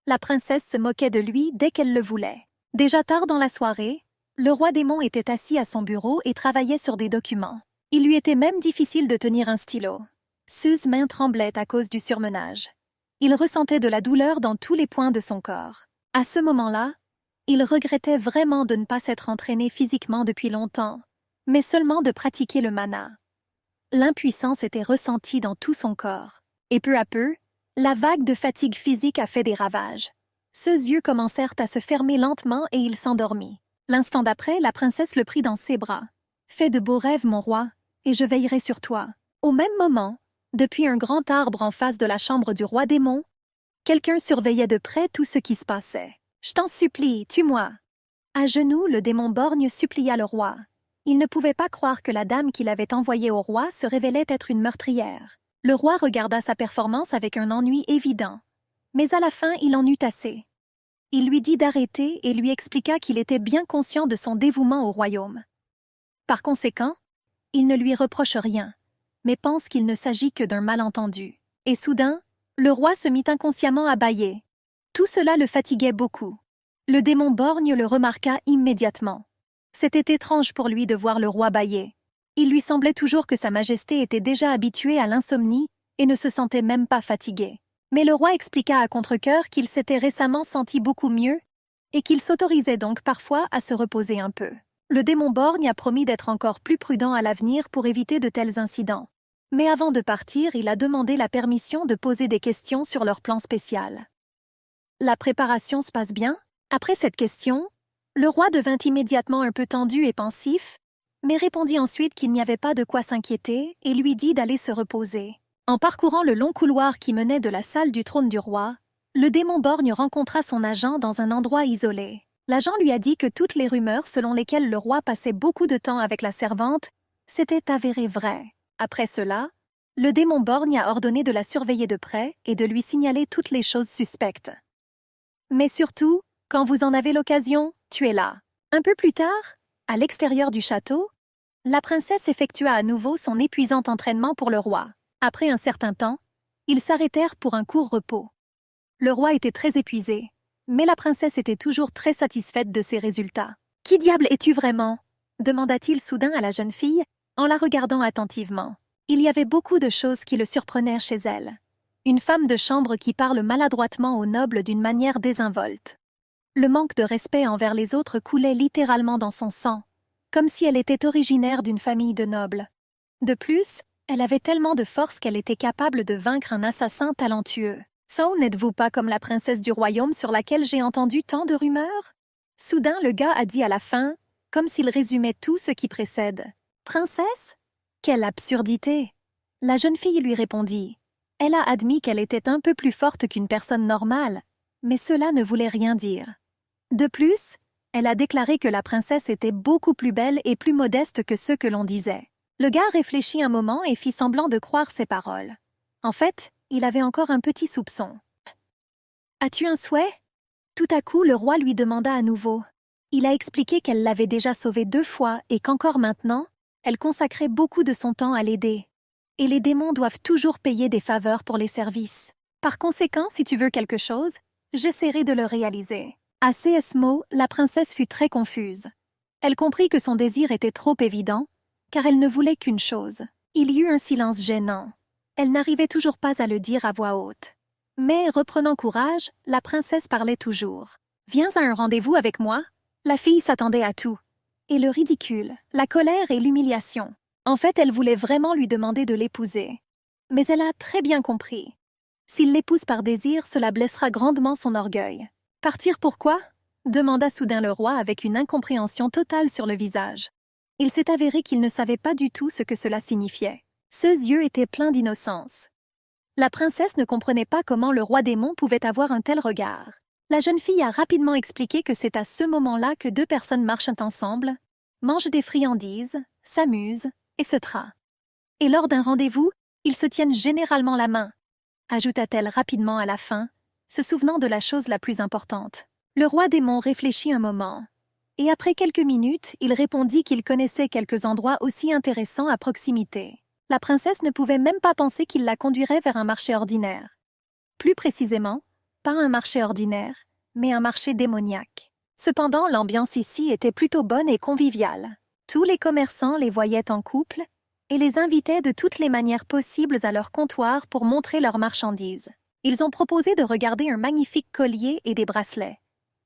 La princesse se moquait de lui dès qu'elle le voulait. Déjà tard dans la soirée, le roi démon était assis à son bureau et travaillait sur des documents. Il lui était même difficile de tenir un stylo. Ses mains tremblaient à cause du surmenage. Il ressentait de la douleur dans tous les points de son corps. À ce moment-là, il regrettait vraiment de ne pas s'être entraîné physiquement depuis longtemps, mais seulement de pratiquer le mana. L'impuissance était ressentie dans tout son corps, et peu à peu, la vague de fatigue physique a fait des ravages. Ses yeux commencèrent à se fermer lentement et il s'endormit. L'instant d'après, la princesse le prit dans ses bras. « Fais de beaux rêves, mon roi, et je veillerai sur toi. » Au même moment, depuis un grand arbre en face de la chambre du roi démon, quelqu'un surveillait de près tout ce qui se passait. « Je t'en supplie, tue-moi !» À genoux, le démon borgne supplia le roi. Il ne pouvait pas croire que la dame qu'il avait envoyée au roi se révélait être une meurtrière. Le roi regarda sa performance avec un ennui évident. Mais à la fin, il en eut assez. Il lui dit d'arrêter et lui expliqua qu'il était bien conscient de son dévouement au royaume. Par conséquent, il ne lui reproche rien, mais pense qu'il ne s'agit que d'un malentendu. Et soudain, le roi se mit inconsciemment à bâiller. Tout cela le fatiguait beaucoup. Le démon borgne le remarqua immédiatement. C'était étrange pour lui de voir le roi bâiller. Il lui semblait toujours que sa majesté était déjà habituée à l'insomnie et ne se sentait même pas fatigué. Mais le roi expliqua à contre-cœur qu'il s'était récemment senti beaucoup mieux et qu'il s'autorisait donc parfois à se reposer un peu. Le démon borgne a promis d'être encore plus prudent à l'avenir pour éviter de tels incidents. Mais avant de partir, il a demandé la permission de poser des questions sur leur plan spécial. La préparation se passe bien? Après cette question, le roi devint immédiatement un peu tendu et pensif, mais répondit ensuite qu'il n'y avait pas de quoi s'inquiéter et lui dit d'aller se reposer. En parcourant le long couloir qui menait de la salle du trône du roi, le démon borgne rencontra son agent dans un endroit isolé. L'agent lui a dit que toutes les rumeurs selon lesquelles le roi passait beaucoup de temps avec la servante s'étaient avérées vraies. Après cela, le démon borgne a ordonné de la surveiller de près et de lui signaler toutes les choses suspectes. Mais surtout, quand vous en avez l'occasion, tuez-la. Un peu plus tard, à l'extérieur du château, la princesse effectua à nouveau son épuisant entraînement pour le roi. Après un certain temps, ils s'arrêtèrent pour un court repos. Le roi était très épuisé, mais la princesse était toujours très satisfaite de ses résultats. « Qui diable es-tu vraiment ?» demanda-t-il soudain à la jeune fille, en la regardant attentivement. Il y avait beaucoup de choses qui le surprenaient chez elle. Une femme de chambre qui parle maladroitement aux nobles d'une manière désinvolte. Le manque de respect envers les autres coulait littéralement dans son sang, comme si elle était originaire d'une famille de nobles. De plus, Elle avait tellement de force qu'elle était capable de vaincre un assassin talentueux. So, n'êtes-vous pas comme la princesse du royaume sur laquelle j'ai entendu tant de rumeurs? Soudain, le gars a dit à la fin, comme s'il résumait tout ce qui précède. Princesse? Quelle absurdité! La jeune fille lui répondit. Elle a admis qu'elle était un peu plus forte qu'une personne normale, mais cela ne voulait rien dire. De plus, elle a déclaré que la princesse était beaucoup plus belle et plus modeste que ce que l'on disait. Le gars réfléchit un moment et fit semblant de croire ses paroles. En fait, il avait encore un petit soupçon. « As-tu un souhait ?» Tout à coup, le roi lui demanda à nouveau. Il a expliqué qu'elle l'avait déjà sauvée 2 fois et qu'encore maintenant, elle consacrait beaucoup de son temps à l'aider. Et les démons doivent toujours payer des faveurs pour les services. Par conséquent, si tu veux quelque chose, j'essaierai de le réaliser. À ces mots, la princesse fut très confuse. Elle comprit que son désir était trop évident, car elle ne voulait qu'une chose. Il y eut un silence gênant. Elle n'arrivait toujours pas à le dire à voix haute. Mais, reprenant courage, la princesse parlait toujours. « Viens à un rendez-vous avec moi ?» La fille s'attendait à tout. Et le ridicule, la colère et l'humiliation. En fait, elle voulait vraiment lui demander de l'épouser. Mais elle a très bien compris. S'il l'épouse par désir, cela blessera grandement son orgueil. « Partir pourquoi ?» demanda soudain le roi avec une incompréhension totale sur le visage. Il s'est avéré qu'il ne savait pas du tout ce que cela signifiait. Ses yeux étaient pleins d'innocence. La princesse ne comprenait pas comment le roi démon pouvait avoir un tel regard. La jeune fille a rapidement expliqué que c'est à ce moment-là que 2 personnes marchent ensemble, mangent des friandises, s'amusent et se trahent. Et lors d'un rendez-vous, ils se tiennent généralement la main, ajouta-t-elle rapidement à la fin, se souvenant de la chose la plus importante. Le roi démon réfléchit un moment, et après quelques minutes, il répondit qu'il connaissait quelques endroits aussi intéressants à proximité. La princesse ne pouvait même pas penser qu'il la conduirait vers un marché ordinaire. Plus précisément, pas un marché ordinaire, mais un marché démoniaque. Cependant, l'ambiance ici était plutôt bonne et conviviale. Tous les commerçants les voyaient en couple et les invitaient de toutes les manières possibles à leur comptoir pour montrer leurs marchandises. Ils ont proposé de regarder un magnifique collier et des bracelets.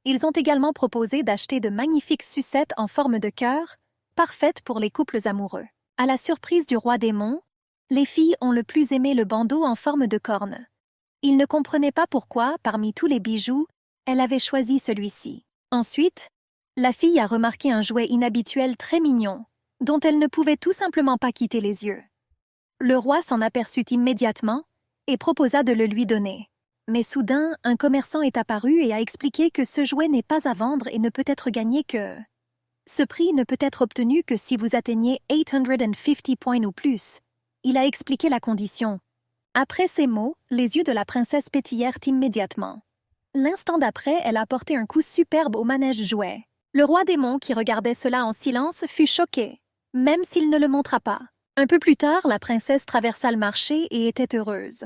Ils ont également proposé d'acheter de magnifiques sucettes en forme de cœur, parfaites pour les couples amoureux. À la surprise du roi démon, les filles ont le plus aimé le bandeau en forme de corne. Il ne comprenait pas pourquoi, parmi tous les bijoux, elle avait choisi celui-ci. Ensuite, la fille a remarqué un jouet inhabituel très mignon, dont elle ne pouvait tout simplement pas quitter les yeux. Le roi s'en aperçut immédiatement et proposa de le lui donner. Mais soudain, un commerçant est apparu et a expliqué que ce jouet n'est pas à vendre et ne peut être gagné que... Ce prix ne peut être obtenu que si vous atteignez 850 points ou plus. Il a expliqué la condition. Après ces mots, les yeux de la princesse pétillèrent immédiatement. L'instant d'après, elle a porté un coup superbe au manège jouet. Le roi démon, qui regardait cela en silence, fut choqué, même s'il ne le montra pas. Un peu plus tard, la princesse traversa le marché et était heureuse.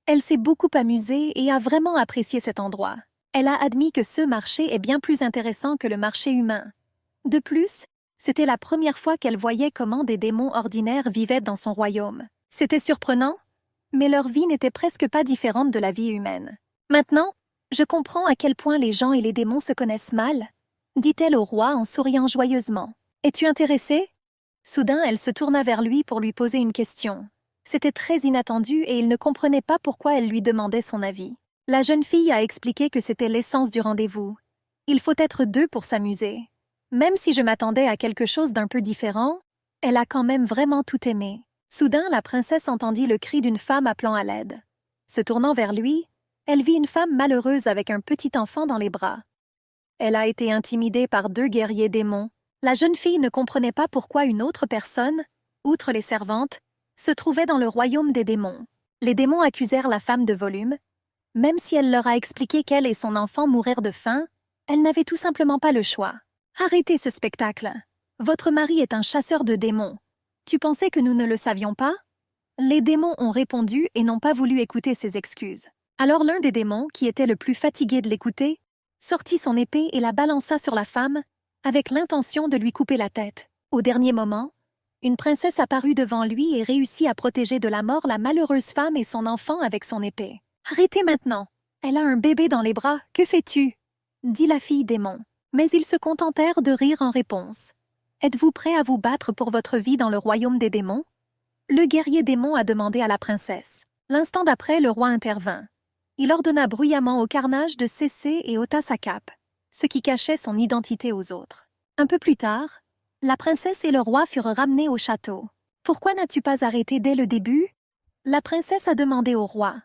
Elle s'est beaucoup amusée et a vraiment apprécié cet endroit. Elle a admis que ce marché est bien plus intéressant que le marché humain. De plus, c'était la première fois qu'elle voyait comment des démons ordinaires vivaient dans son royaume. C'était surprenant, mais leur vie n'était presque pas différente de la vie humaine. Maintenant, je comprends à quel point les gens et les démons se connaissent mal, dit-elle au roi en souriant joyeusement. Es-tu intéressé? Soudain, elle se tourna vers lui pour lui poser une question. C'était très inattendu et il ne comprenait pas pourquoi elle lui demandait son avis. La jeune fille a expliqué que c'était l'essence du rendez-vous. Il faut être 2 pour s'amuser. Même si je m'attendais à quelque chose d'un peu différent, elle a quand même vraiment tout aimé. Soudain, la princesse entendit le cri d'une femme appelant à l'aide. Se tournant vers lui, elle vit une femme malheureuse avec un petit enfant dans les bras. Elle a été intimidée par 2 guerriers démons. La jeune fille ne comprenait pas pourquoi une autre personne, outre les servantes, se trouvait dans le royaume des démons. Les démons accusèrent la femme de volume. Même si elle leur a expliqué qu'elle et son enfant mourraient de faim, elle n'avait tout simplement pas le choix. « Arrêtez ce spectacle. Votre mari est un chasseur de démons. Tu pensais que nous ne le savions pas ?» Les démons ont répondu et n'ont pas voulu écouter ses excuses. Alors l'un des démons, qui était le plus fatigué de l'écouter, sortit son épée et la balança sur la femme, avec l'intention de lui couper la tête. Au dernier moment, une princesse apparut devant lui et réussit à protéger de la mort la malheureuse femme et son enfant avec son épée. « Arrêtez maintenant! Elle a un bébé dans les bras, que fais-tu » dit la fille démon. Mais ils se contentèrent de rire en réponse. « Êtes-vous prêt à vous battre pour votre vie dans le royaume des démons » Le guerrier démon a demandé à la princesse. L'instant d'après, le roi intervint. Il ordonna bruyamment au carnage de cesser et ôta sa cape, ce qui cachait son identité aux autres. Un peu plus tard, la princesse et le roi furent ramenés au château. « Pourquoi n'as-tu pas arrêté dès le début ?» La princesse a demandé au roi.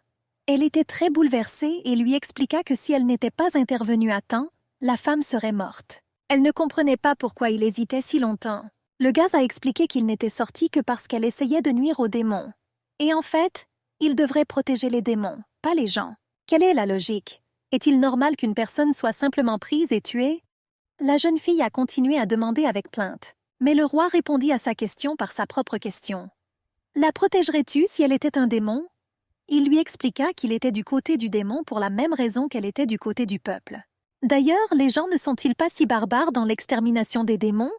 Elle était très bouleversée et lui expliqua que si elle n'était pas intervenue à temps, la femme serait morte. Elle ne comprenait pas pourquoi il hésitait si longtemps. Le gaz a expliqué qu'il n'était sorti que parce qu'elle essayait de nuire aux démons. Et en fait, il devrait protéger les démons, pas les gens. Quelle est la logique? Est-il normal qu'une personne soit simplement prise et tuée? La jeune fille a continué à demander avec plainte. Mais le roi répondit à sa question par sa propre question. La protégerais-tu si elle était un démon? Il lui expliqua qu'il était du côté du démon pour la même raison qu'elle était du côté du peuple. D'ailleurs, les gens ne sont-ils pas si barbares dans l'extermination des démons?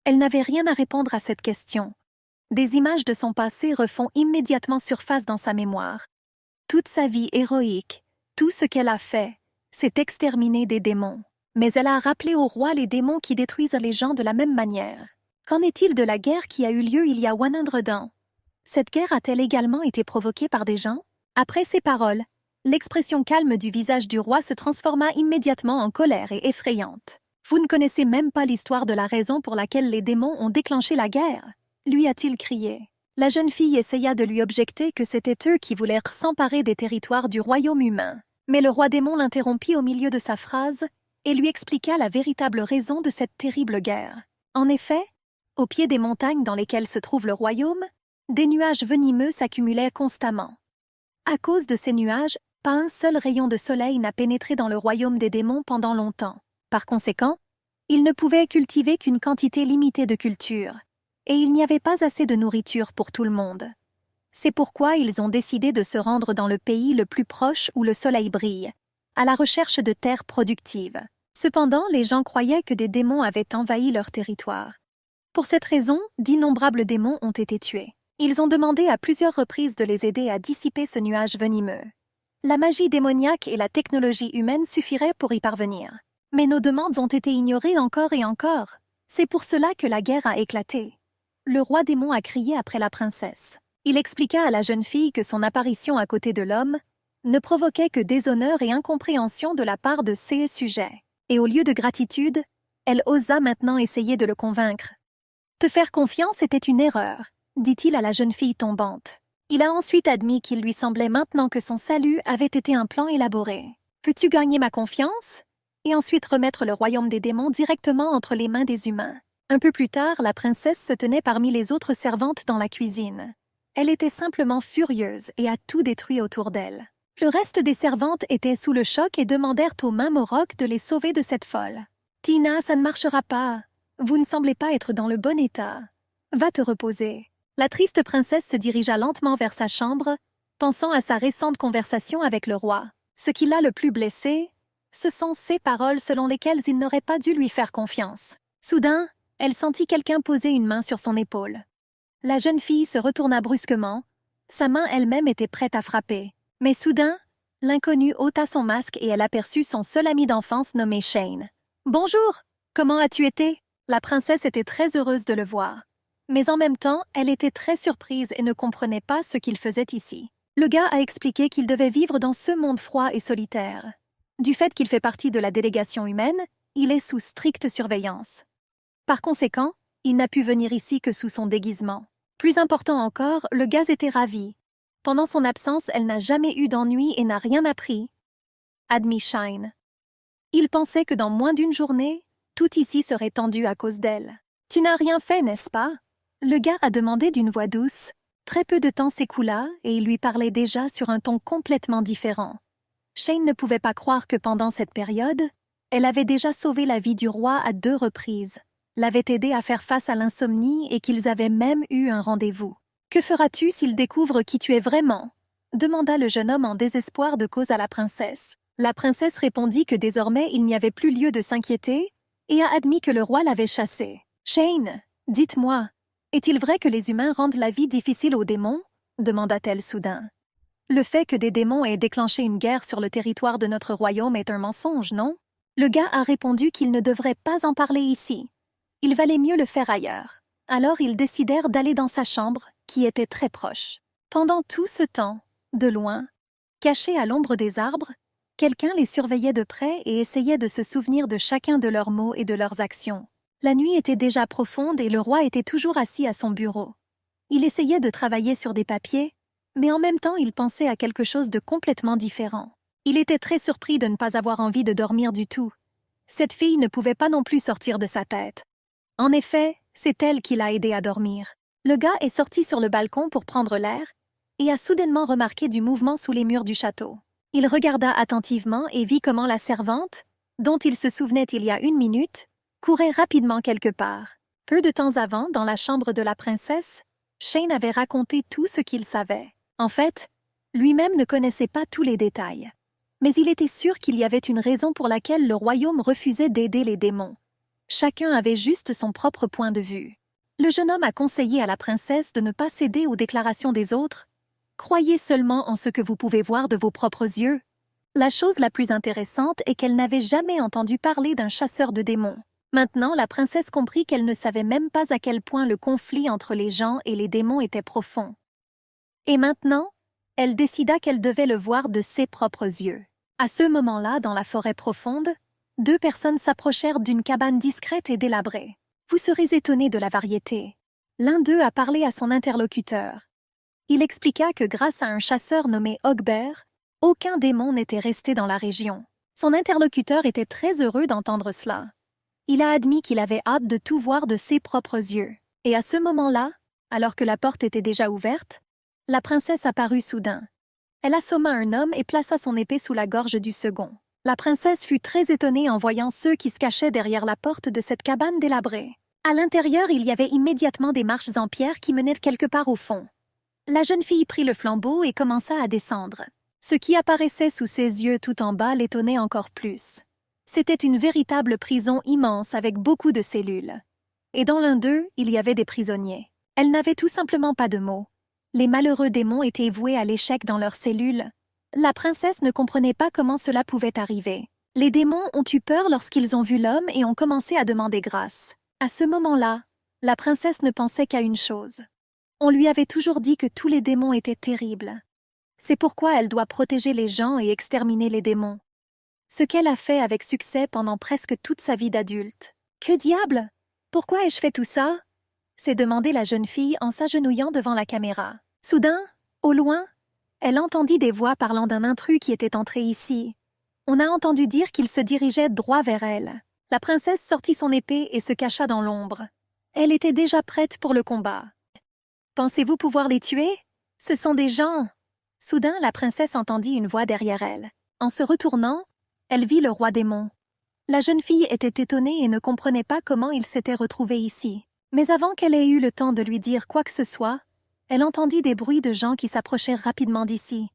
Elle n'avait rien à répondre à cette question. Des images de son passé refont immédiatement surface dans sa mémoire. Toute sa vie héroïque, tout ce qu'elle a fait, c'est exterminer des démons. Mais elle a rappelé au roi les démons qui détruisent les gens de la même manière. Qu'en est-il de la guerre qui a eu lieu il y a 100 ans? Cette guerre a-t-elle également été provoquée par des gens? Après ces paroles, l'expression calme du visage du roi se transforma immédiatement en colère et effrayante. « Vous ne connaissez même pas l'histoire de la raison pour laquelle les démons ont déclenché la guerre » lui a-t-il crié. La jeune fille essaya de lui objecter que c'était eux qui voulaient s'emparer des territoires du royaume humain. Mais le roi démon l'interrompit au milieu de sa phrase et lui expliqua la véritable raison de cette terrible guerre. En effet, au pied des montagnes dans lesquelles se trouve le royaume, des nuages venimeux s'accumulaient constamment. À cause de ces nuages, pas un seul rayon de soleil n'a pénétré dans le royaume des démons pendant longtemps. Par conséquent, ils ne pouvaient cultiver qu'une quantité limitée de culture, et il n'y avait pas assez de nourriture pour tout le monde. C'est pourquoi ils ont décidé de se rendre dans le pays le plus proche où le soleil brille, à la recherche de terres productives. Cependant, les gens croyaient que des démons avaient envahi leur territoire. Pour cette raison, d'innombrables démons ont été tués. Ils ont demandé à plusieurs reprises de les aider à dissiper ce nuage venimeux. La magie démoniaque et la technologie humaine suffiraient pour y parvenir. Mais nos demandes ont été ignorées encore et encore. C'est pour cela que la guerre a éclaté. Le roi démon a crié après la princesse. Il expliqua à la jeune fille que son apparition à côté de l'homme ne provoquait que déshonneur et incompréhension de la part de ses sujets. Et au lieu de gratitude, elle osa maintenant essayer de le convaincre. « Te faire confiance était une erreur », dit-il à la jeune fille tombante. Il a ensuite admis qu'il lui semblait maintenant que son salut avait été un plan élaboré. « Peux-tu gagner ma confiance ?» et ensuite remettre le royaume des démons directement entre les mains des humains. Un peu plus tard, la princesse se tenait parmi les autres servantes dans la cuisine. Elle était simplement furieuse et a tout détruit autour d'elle. Le reste des servantes étaient sous le choc et demandèrent aux mains Morok de les sauver de cette folle. « Tina, ça ne marchera pas. Vous ne semblez pas être dans le bon état. Va te reposer. » La triste princesse se dirigea lentement vers sa chambre, pensant à sa récente conversation avec le roi. Ce qui l'a le plus blessée, ce sont ces paroles selon lesquelles il n'aurait pas dû lui faire confiance. Soudain, elle sentit quelqu'un poser une main sur son épaule. La jeune fille se retourna brusquement. Sa main elle-même était prête à frapper. Mais soudain, l'inconnu ôta son masque et elle aperçut son seul ami d'enfance nommé Shane. « Bonjour! Comment as-tu été ?» La princesse était très heureuse de le voir. Mais en même temps, elle était très surprise et ne comprenait pas ce qu'il faisait ici. Le gars a expliqué qu'il devait vivre dans ce monde froid et solitaire. Du fait qu'il fait partie de la délégation humaine, il est sous stricte surveillance. Par conséquent, il n'a pu venir ici que sous son déguisement. Plus important encore, le gaz était ravi. Pendant son absence, elle n'a jamais eu d'ennui et n'a rien appris. Admis Shine. Il pensait que dans moins d'une journée, tout ici serait tendu à cause d'elle. « Tu n'as rien fait, n'est-ce pas ?» Le gars a demandé d'une voix douce. Très peu de temps s'écoula et il lui parlait déjà sur un ton complètement différent. Shane ne pouvait pas croire que pendant cette période, elle avait déjà sauvé la vie du roi à 2 reprises, l'avait aidé à faire face à l'insomnie et qu'ils avaient même eu un rendez-vous. « Que feras-tu s'il découvre qui tu es vraiment ?» demanda le jeune homme en désespoir de cause à la princesse. La princesse répondit que désormais il n'y avait plus lieu de s'inquiéter et a admis que le roi l'avait chassé. « Shane, dites-moi, est-il vrai que les humains rendent la vie difficile aux démons ?» demanda-t-elle soudain. Le fait que des démons aient déclenché une guerre sur le territoire de notre royaume est un mensonge, non? Le gars a répondu qu'il ne devrait pas en parler ici. Il valait mieux le faire ailleurs. Alors ils décidèrent d'aller dans sa chambre, qui était très proche. Pendant tout ce temps, de loin, cachés à l'ombre des arbres, quelqu'un les surveillait de près et essayait de se souvenir de chacun de leurs mots et de leurs actions. La nuit était déjà profonde et le roi était toujours assis à son bureau. Il essayait de travailler sur des papiers, mais en même temps il pensait à quelque chose de complètement différent. Il était très surpris de ne pas avoir envie de dormir du tout. Cette fille ne pouvait pas non plus sortir de sa tête. En effet, c'est elle qui l'a aidé à dormir. Le gars est sorti sur le balcon pour prendre l'air et a soudainement remarqué du mouvement sous les murs du château. Il regarda attentivement et vit comment la servante, dont il se souvenait il y a 1 minute, courait rapidement quelque part. Peu de temps avant, dans la chambre de la princesse, Shane avait raconté tout ce qu'il savait. En fait, lui-même ne connaissait pas tous les détails. Mais il était sûr qu'il y avait une raison pour laquelle le royaume refusait d'aider les démons. Chacun avait juste son propre point de vue. Le jeune homme a conseillé à la princesse de ne pas céder aux déclarations des autres. Croyez seulement en ce que vous pouvez voir de vos propres yeux. La chose la plus intéressante est qu'elle n'avait jamais entendu parler d'un chasseur de démons. Maintenant, la princesse comprit qu'elle ne savait même pas à quel point le conflit entre les gens et les démons était profond. Et maintenant, elle décida qu'elle devait le voir de ses propres yeux. À ce moment-là, dans la forêt profonde, 2 personnes s'approchèrent d'une cabane discrète et délabrée. Vous serez étonnés de la variété. L'un d'eux a parlé à son interlocuteur. Il expliqua que grâce à un chasseur nommé Ogbert, aucun démon n'était resté dans la région. Son interlocuteur était très heureux d'entendre cela. Il a admis qu'il avait hâte de tout voir de ses propres yeux. Et à ce moment-là, alors que la porte était déjà ouverte, la princesse apparut soudain. Elle assomma un homme et plaça son épée sous la gorge du second. La princesse fut très étonnée en voyant ceux qui se cachaient derrière la porte de cette cabane délabrée. À l'intérieur, il y avait immédiatement des marches en pierre qui menaient quelque part au fond. La jeune fille prit le flambeau et commença à descendre. Ce qui apparaissait sous ses yeux tout en bas l'étonnait encore plus. C'était une véritable prison immense avec beaucoup de cellules. Et dans l'un d'eux, il y avait des prisonniers. Elle n'avait tout simplement pas de mots. Les malheureux démons étaient voués à l'échec dans leurs cellules. La princesse ne comprenait pas comment cela pouvait arriver. Les démons ont eu peur lorsqu'ils ont vu l'homme et ont commencé à demander grâce. À ce moment-là, la princesse ne pensait qu'à une chose. On lui avait toujours dit que tous les démons étaient terribles. C'est pourquoi elle doit protéger les gens et exterminer les démons. Ce qu'elle a fait avec succès pendant presque toute sa vie d'adulte. « Que diable? Pourquoi ai-je fait tout ça ?» s'est demandé la jeune fille en s'agenouillant devant la caméra. Soudain, au loin, elle entendit des voix parlant d'un intrus qui était entré ici. On a entendu dire qu'il se dirigeait droit vers elle. La princesse sortit son épée et se cacha dans l'ombre. Elle était déjà prête pour le combat. « Pensez-vous pouvoir les tuer? Ce sont des gens !» Soudain, la princesse entendit une voix derrière elle. En se retournant, elle vit le roi démon. La jeune fille était étonnée et ne comprenait pas comment il s'était retrouvé ici. Mais avant qu'elle ait eu le temps de lui dire quoi que ce soit, elle entendit des bruits de gens qui s'approchèrent rapidement d'ici.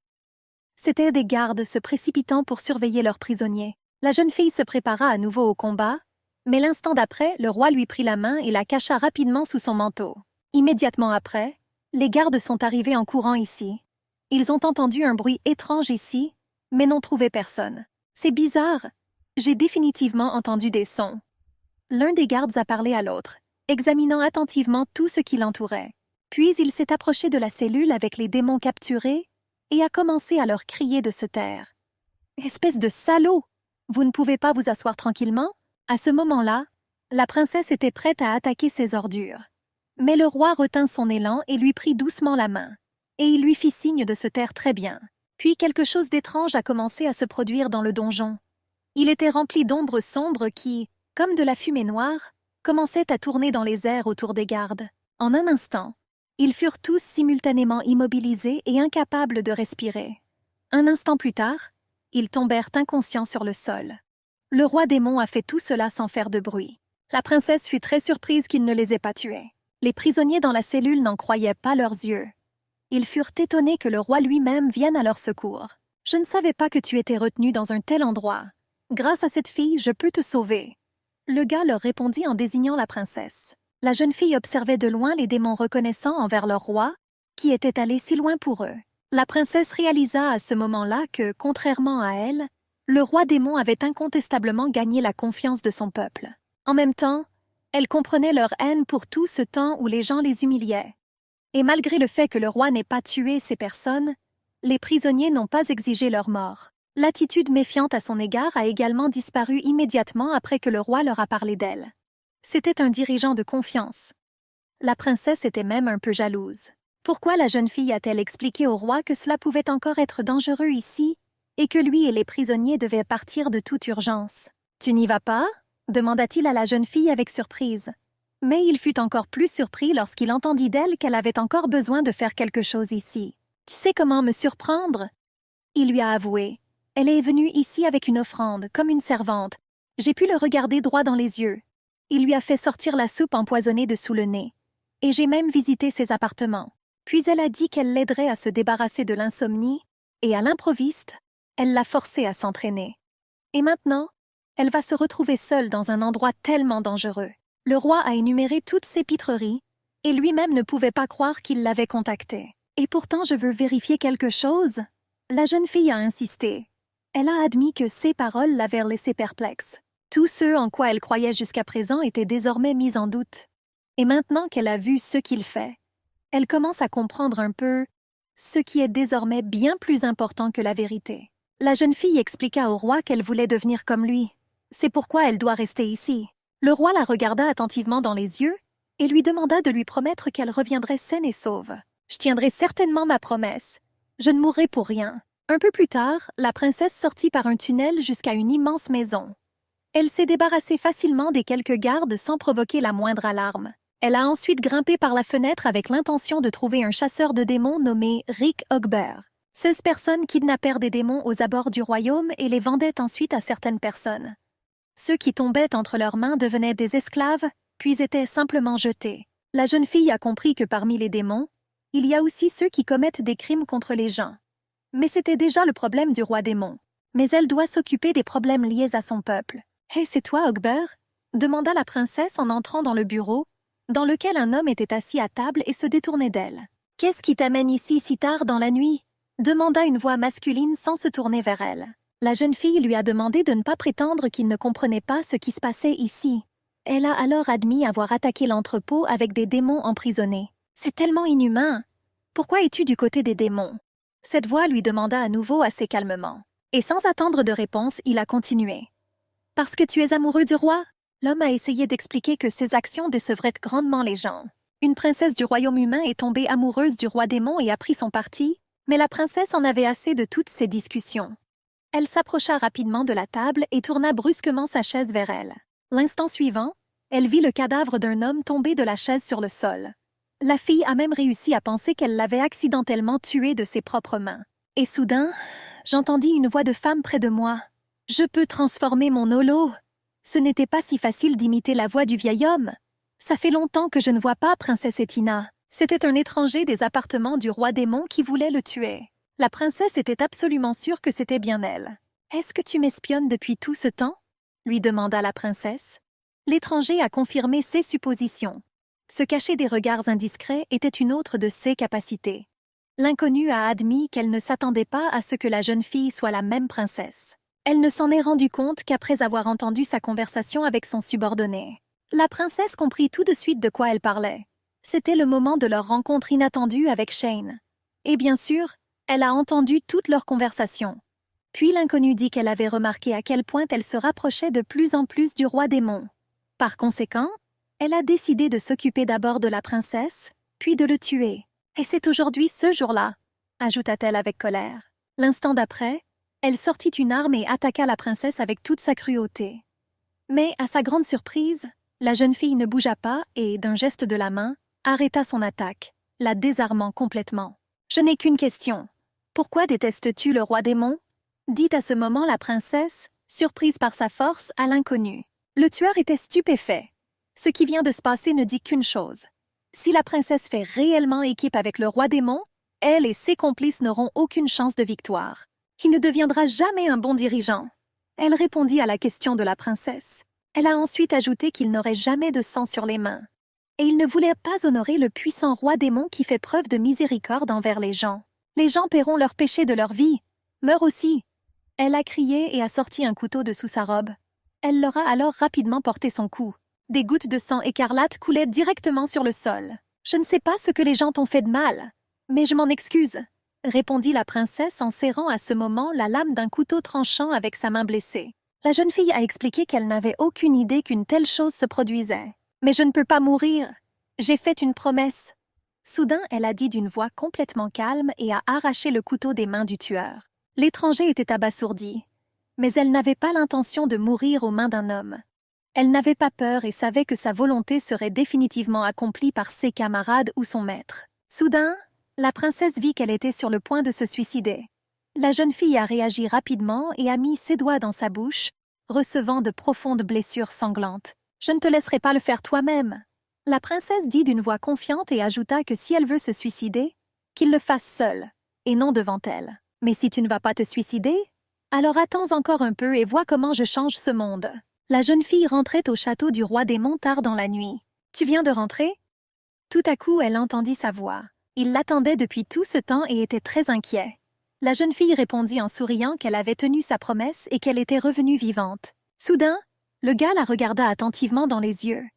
C'étaient des gardes se précipitant pour surveiller leurs prisonniers. La jeune fille se prépara à nouveau au combat, mais l'instant d'après, le roi lui prit la main et la cacha rapidement sous son manteau. Immédiatement après, les gardes sont arrivés en courant ici. Ils ont entendu un bruit étrange ici, mais n'ont trouvé personne. C'est bizarre. J'ai définitivement entendu des sons. L'un des gardes a parlé à l'autre, examinant attentivement tout ce qui l'entourait. Puis il s'est approché de la cellule avec les démons capturés et a commencé à leur crier de se taire. « Espèce de salaud! Vous ne pouvez pas vous asseoir tranquillement ?» À ce moment-là, la princesse était prête à attaquer ces ordures. Mais le roi retint son élan et lui prit doucement la main. Et il lui fit signe de se taire très bien. Puis quelque chose d'étrange a commencé à se produire dans le donjon. Il était rempli d'ombres sombres qui, comme de la fumée noire, commençaient à tourner dans les airs autour des gardes. En un instant, ils furent tous simultanément immobilisés et incapables de respirer. Un instant plus tard, ils tombèrent inconscients sur le sol. Le roi démon a fait tout cela sans faire de bruit. La princesse fut très surprise qu'il ne les ait pas tués. Les prisonniers dans la cellule n'en croyaient pas leurs yeux. Ils furent étonnés que le roi lui-même vienne à leur secours. « Je ne savais pas que tu étais retenu dans un tel endroit. Grâce à cette fille, je peux te sauver. » Le gars leur répondit en désignant la princesse. La jeune fille observait de loin les démons reconnaissants envers leur roi, qui était allé si loin pour eux. La princesse réalisa à ce moment-là que, contrairement à elle, le roi démon avait incontestablement gagné la confiance de son peuple. En même temps, elle comprenait leur haine pour tout ce temps où les gens les humiliaient. Et malgré le fait que le roi n'ait pas tué ces personnes, les prisonniers n'ont pas exigé leur mort. L'attitude méfiante à son égard a également disparu immédiatement après que le roi leur a parlé d'elle. C'était un dirigeant de confiance. La princesse était même un peu jalouse. Pourquoi la jeune fille a-t-elle expliqué au roi que cela pouvait encore être dangereux ici et que lui et les prisonniers devaient partir de toute urgence? « Tu n'y vas pas » demanda-t-il à la jeune fille avec surprise. Mais il fut encore plus surpris lorsqu'il entendit d'elle qu'elle avait encore besoin de faire quelque chose ici. « Tu sais comment me surprendre ?» Il lui a avoué. « Elle est venue ici avec une offrande, comme une servante. J'ai pu le regarder droit dans les yeux. Il lui a fait sortir la soupe empoisonnée de sous le nez. Et j'ai même visité ses appartements. Puis elle a dit qu'elle l'aiderait à se débarrasser de l'insomnie, et à l'improviste, elle l'a forcé à s'entraîner. Et maintenant, elle va se retrouver seule dans un endroit tellement dangereux. » Le roi a énuméré toutes ces pitreries, et lui-même ne pouvait pas croire qu'il l'avait contactée. « Et pourtant je veux vérifier quelque chose. » La jeune fille a insisté. Elle a admis que ses paroles l'avaient laissée perplexe. Tout ce en quoi elle croyait jusqu'à présent était désormais mis en doute. Et maintenant qu'elle a vu ce qu'il fait, elle commence à comprendre un peu ce qui est désormais bien plus important que la vérité. La jeune fille expliqua au roi qu'elle voulait devenir comme lui. C'est pourquoi elle doit rester ici. Le roi la regarda attentivement dans les yeux et lui demanda de lui promettre qu'elle reviendrait saine et sauve. « Je tiendrai certainement ma promesse. Je ne mourrai pour rien. » Un peu plus tard, la princesse sortit par un tunnel jusqu'à une immense maison. Elle s'est débarrassée facilement des quelques gardes sans provoquer la moindre alarme. Elle a ensuite grimpé par la fenêtre avec l'intention de trouver un chasseur de démons nommé Rick Ogber. Ces personnes kidnappèrent des démons aux abords du royaume et les vendaient ensuite à certaines personnes. Ceux qui tombaient entre leurs mains devenaient des esclaves, puis étaient simplement jetés. La jeune fille a compris que parmi les démons, il y a aussi ceux qui commettent des crimes contre les gens. Mais c'était déjà le problème du roi démon. Mais elle doit s'occuper des problèmes liés à son peuple. « Hey, c'est toi, Ogber ?» demanda la princesse en entrant dans le bureau, dans lequel un homme était assis à table et se détournait d'elle. « Qu'est-ce qui t'amène ici si tard dans la nuit ?» demanda une voix masculine sans se tourner vers elle. La jeune fille lui a demandé de ne pas prétendre qu'il ne comprenait pas ce qui se passait ici. Elle a alors admis avoir attaqué l'entrepôt avec des démons emprisonnés. « C'est tellement inhumain. Pourquoi es-tu du côté des démons ?» Cette voix lui demanda à nouveau assez calmement. Et sans attendre de réponse, il a continué. « Parce que tu es amoureux du roi ?» L'homme a essayé d'expliquer que ses actions décevraient grandement les gens. Une princesse du royaume humain est tombée amoureuse du roi démon et a pris son parti, mais la princesse en avait assez de toutes ces discussions. Elle s'approcha rapidement de la table et tourna brusquement sa chaise vers elle. L'instant suivant, elle vit le cadavre d'un homme tomber de la chaise sur le sol. La fille a même réussi à penser qu'elle l'avait accidentellement tué de ses propres mains. Et soudain, j'entendis une voix de femme près de moi. « Je peux transformer mon holo !» Ce n'était pas si facile d'imiter la voix du vieil homme. « Ça fait longtemps que je ne vois pas princesse Etina. » C'était un étranger des appartements du roi démon qui voulait le tuer. La princesse était absolument sûre que c'était bien elle. « Est-ce que tu m'espionnes depuis tout ce temps ?» lui demanda la princesse. L'étranger a confirmé ses suppositions. Se cacher des regards indiscrets était une autre de ses capacités. L'inconnue a admis qu'elle ne s'attendait pas à ce que la jeune fille soit la même princesse. Elle ne s'en est rendue compte qu'après avoir entendu sa conversation avec son subordonné. La princesse comprit tout de suite de quoi elle parlait. C'était le moment de leur rencontre inattendue avec Shane. Et bien sûr, elle a entendu toute leur conversation. Puis l'inconnue dit qu'elle avait remarqué à quel point elle se rapprochait de plus en plus du roi démon. Par conséquent, elle a décidé de s'occuper d'abord de la princesse, puis de le tuer. Et c'est aujourd'hui ce jour-là, ajouta-t-elle avec colère. L'instant d'après, elle sortit une arme et attaqua la princesse avec toute sa cruauté. Mais, à sa grande surprise, la jeune fille ne bougea pas et, d'un geste de la main, arrêta son attaque, la désarmant complètement. « Je n'ai qu'une question. Pourquoi détestes-tu le roi démon ?» dit à ce moment la princesse, surprise par sa force, à l'inconnu. Le tueur était stupéfait. Ce qui vient de se passer ne dit qu'une chose. Si la princesse fait réellement équipe avec le roi démon, elle et ses complices n'auront aucune chance de victoire. Il ne deviendra jamais un bon dirigeant. Elle répondit à la question de la princesse. Elle a ensuite ajouté qu'il n'aurait jamais de sang sur les mains. Et il ne voulait pas honorer le puissant roi démon qui fait preuve de miséricorde envers les gens. Les gens paieront leurs péchés de leur vie. Meurs aussi. Elle a crié et a sorti un couteau de sous sa robe. Elle leur a alors rapidement porté son coup. Des gouttes de sang écarlate coulaient directement sur le sol. Je ne sais pas ce que les gens t'ont fait de mal, mais je m'en excuse, répondit la princesse en serrant à ce moment la lame d'un couteau tranchant avec sa main blessée. La jeune fille a expliqué qu'elle n'avait aucune idée qu'une telle chose se produisait. Mais je ne peux pas mourir. J'ai fait une promesse. Soudain, elle a dit d'une voix complètement calme et a arraché le couteau des mains du tueur. L'étranger était abasourdi, mais elle n'avait pas l'intention de mourir aux mains d'un homme. Elle n'avait pas peur et savait que sa volonté serait définitivement accomplie par ses camarades ou son maître. Soudain, la princesse vit qu'elle était sur le point de se suicider. La jeune fille a réagi rapidement et a mis ses doigts dans sa bouche, recevant de profondes blessures sanglantes. « Je ne te laisserai pas le faire toi-même. » La princesse dit d'une voix confiante et ajouta que si elle veut se suicider, qu'il le fasse seul, et non devant elle. « Mais si tu ne vas pas te suicider, alors attends encore un peu et vois comment je change ce monde. » La jeune fille rentrait au château du roi des monts tard dans la nuit. « Tu viens de rentrer ?» Tout à coup, elle entendit sa voix. Il l'attendait depuis tout ce temps et était très inquiet. La jeune fille répondit en souriant qu'elle avait tenu sa promesse et qu'elle était revenue vivante. Soudain, le gars la regarda attentivement dans les yeux.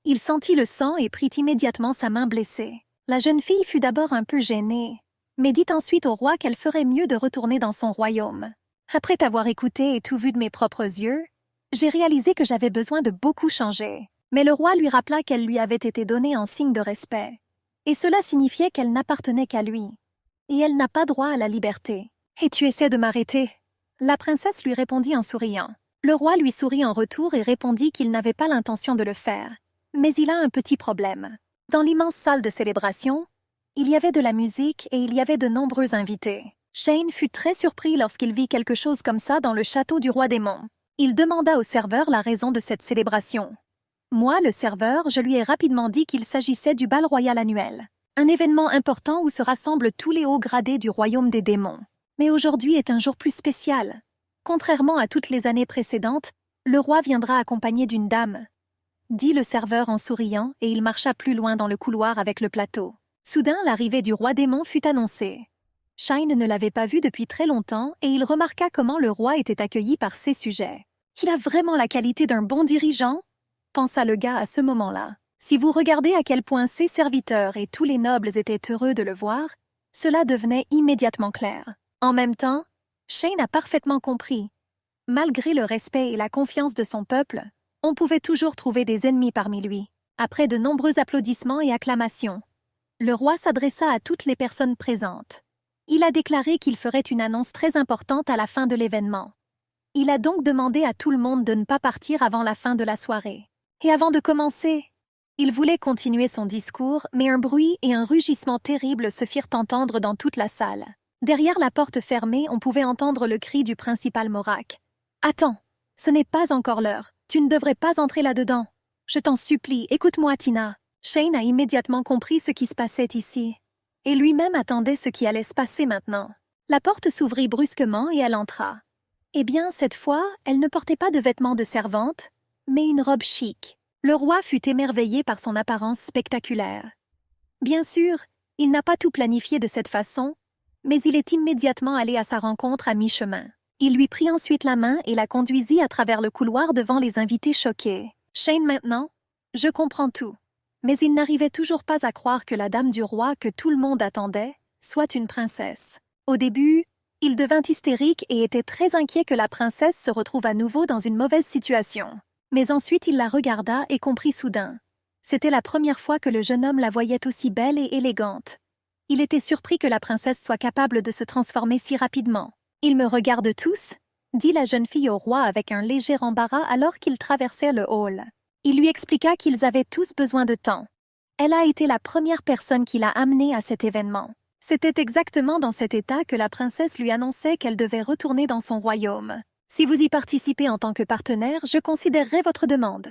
Il sentit le sang et prit immédiatement sa main blessée. La jeune fille fut d'abord un peu gênée, mais dit ensuite au roi qu'elle ferait mieux de retourner dans son royaume. Après t'avoir écouté et tout vu de mes propres yeux, j'ai réalisé que j'avais besoin de beaucoup changer. Mais le roi lui rappela qu'elle lui avait été donnée en signe de respect, et cela signifiait qu'elle n'appartenait qu'à lui. Et elle n'a pas droit à la liberté. « Et tu essaies de m'arrêter ?» La princesse lui répondit en souriant. Le roi lui sourit en retour et répondit qu'il n'avait pas l'intention de le faire. Mais il a un petit problème. Dans l'immense salle de célébration, il y avait de la musique et il y avait de nombreux invités. Shane fut très surpris lorsqu'il vit quelque chose comme ça dans le château du roi des monts. Il demanda au serveur la raison de cette célébration. Moi, le serveur, je lui ai rapidement dit qu'il s'agissait du bal royal annuel. Un événement important où se rassemblent tous les hauts gradés du royaume des démons. Mais aujourd'hui est un jour plus spécial. Contrairement à toutes les années précédentes, le roi viendra accompagné d'une dame, dit le serveur en souriant, et il marcha plus loin dans le couloir avec le plateau. Soudain, l'arrivée du roi démon fut annoncée. Shine ne l'avait pas vu depuis très longtemps et il remarqua comment le roi était accueilli par ses sujets. « Il a vraiment la qualité d'un bon dirigeant ?» pensa le gars à ce moment-là. Si vous regardez à quel point ses serviteurs et tous les nobles étaient heureux de le voir, cela devenait immédiatement clair. En même temps, Shane a parfaitement compris. Malgré le respect et la confiance de son peuple, on pouvait toujours trouver des ennemis parmi lui. Après de nombreux applaudissements et acclamations, le roi s'adressa à toutes les personnes présentes. Il a déclaré qu'il ferait une annonce très importante à la fin de l'événement. Il a donc demandé à tout le monde de ne pas partir avant la fin de la soirée. Et avant de commencer, il voulait continuer son discours, mais un bruit et un rugissement terrible se firent entendre dans toute la salle. Derrière la porte fermée, on pouvait entendre le cri du principal Morak. « Attends, ce n'est pas encore l'heure. Tu ne devrais pas entrer là-dedans. Je t'en supplie, écoute-moi, Tina. » Shane a immédiatement compris ce qui se passait ici. Et lui-même attendait ce qui allait se passer maintenant. La porte s'ouvrit brusquement et elle entra. Eh bien, cette fois, elle ne portait pas de vêtements de servante, mais une robe chic. Le roi fut émerveillé par son apparence spectaculaire. Bien sûr, il n'a pas tout planifié de cette façon, mais il est immédiatement allé à sa rencontre à mi-chemin. Il lui prit ensuite la main et la conduisit à travers le couloir devant les invités choqués. Shane maintenant, je comprends tout. Mais il n'arrivait toujours pas à croire que la dame du roi que tout le monde attendait soit une princesse. Au début, il devint hystérique et était très inquiet que la princesse se retrouve à nouveau dans une mauvaise situation. Mais ensuite il la regarda et comprit soudain. C'était la première fois que le jeune homme la voyait aussi belle et élégante. Il était surpris que la princesse soit capable de se transformer si rapidement. « Ils me regardent tous ?» dit la jeune fille au roi avec un léger embarras alors qu'ils traversaient le hall. Il lui expliqua qu'ils avaient tous besoin de temps. Elle a été la première personne qui l'a amené à cet événement. C'était exactement dans cet état que la princesse lui annonçait qu'elle devait retourner dans son royaume. « Si vous y participez en tant que partenaire, je considérerai votre demande. »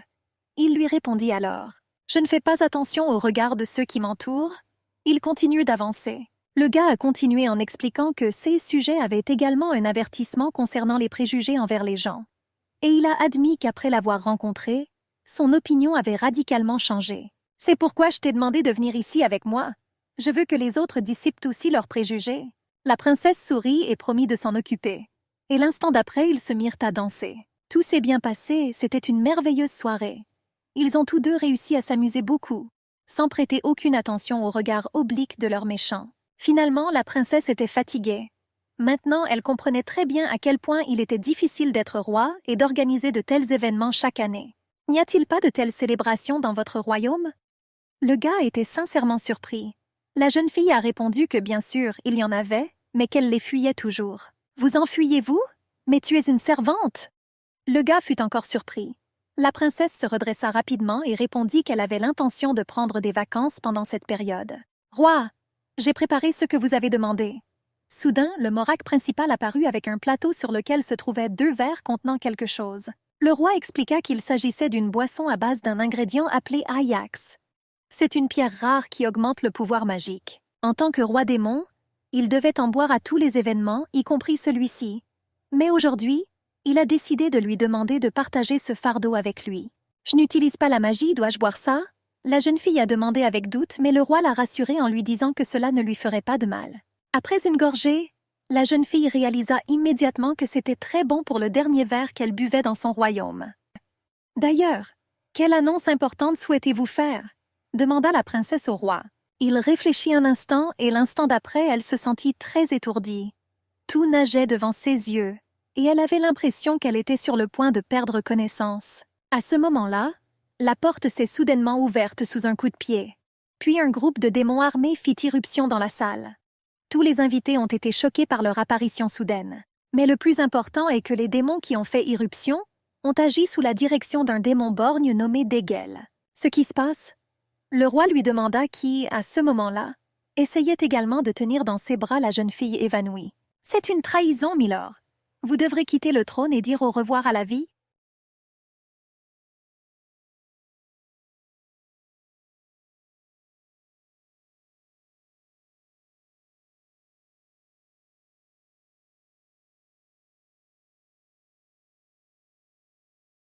Il lui répondit alors. « Je ne fais pas attention au regard de ceux qui m'entourent. » Il continue d'avancer. Le gars a continué en expliquant que ces sujets avaient également un avertissement concernant les préjugés envers les gens. Et il a admis qu'après l'avoir rencontré, son opinion avait radicalement changé. « C'est pourquoi je t'ai demandé de venir ici avec moi. Je veux que les autres dissipent aussi leurs préjugés. » La princesse sourit et promit de s'en occuper. Et l'instant d'après, ils se mirent à danser. Tout s'est bien passé, c'était une merveilleuse soirée. Ils ont tous deux réussi à s'amuser beaucoup. sans prêter aucune attention au regard oblique de leur méchant. Finalement, la princesse était fatiguée. Maintenant, elle comprenait très bien à quel point il était difficile d'être roi et d'organiser de tels événements chaque année. N'y a-t-il pas de telles célébrations dans votre royaume? Le gars était sincèrement surpris. La jeune fille a répondu que bien sûr, il y en avait, mais qu'elle les fuyait toujours. Vous enfuyez-vous? Mais tu es une servante! Le gars fut encore surpris. La princesse se redressa rapidement et répondit qu'elle avait l'intention de prendre des vacances pendant cette période. Roi, j'ai préparé ce que vous avez demandé. Soudain, le morak principal apparut avec un plateau sur lequel se trouvaient 2 verres contenant quelque chose. Le roi expliqua qu'il s'agissait d'une boisson à base d'un ingrédient appelé Ajax. C'est une pierre rare qui augmente le pouvoir magique. En tant que roi démon, il devait en boire à tous les événements, y compris celui-ci. Mais aujourd'hui, il a décidé de lui demander de partager ce fardeau avec lui. « Je n'utilise pas la magie, dois-je boire ça ?» La jeune fille a demandé avec doute, mais le roi l'a rassurée en lui disant que cela ne lui ferait pas de mal. Après une gorgée, la jeune fille réalisa immédiatement que c'était très bon pour le dernier verre qu'elle buvait dans son royaume. « D'ailleurs, quelle annonce importante souhaitez-vous faire ?» demanda la princesse au roi. Il réfléchit un instant et l'instant d'après, elle se sentit très étourdie. Tout nageait devant ses yeux, et elle avait l'impression qu'elle était sur le point de perdre connaissance. À ce moment-là, la porte s'est soudainement ouverte sous un coup de pied. Puis un groupe de démons armés fit irruption dans la salle. Tous les invités ont été choqués par leur apparition soudaine. Mais le plus important est que les démons qui ont fait irruption ont agi sous la direction d'un démon borgne nommé Dégel. Ce qui se passe? Le roi lui demanda qui, à ce moment-là, essayait également de tenir dans ses bras la jeune fille évanouie. « C'est une trahison, milord. Vous devrez quitter le trône et dire au revoir à la vie. »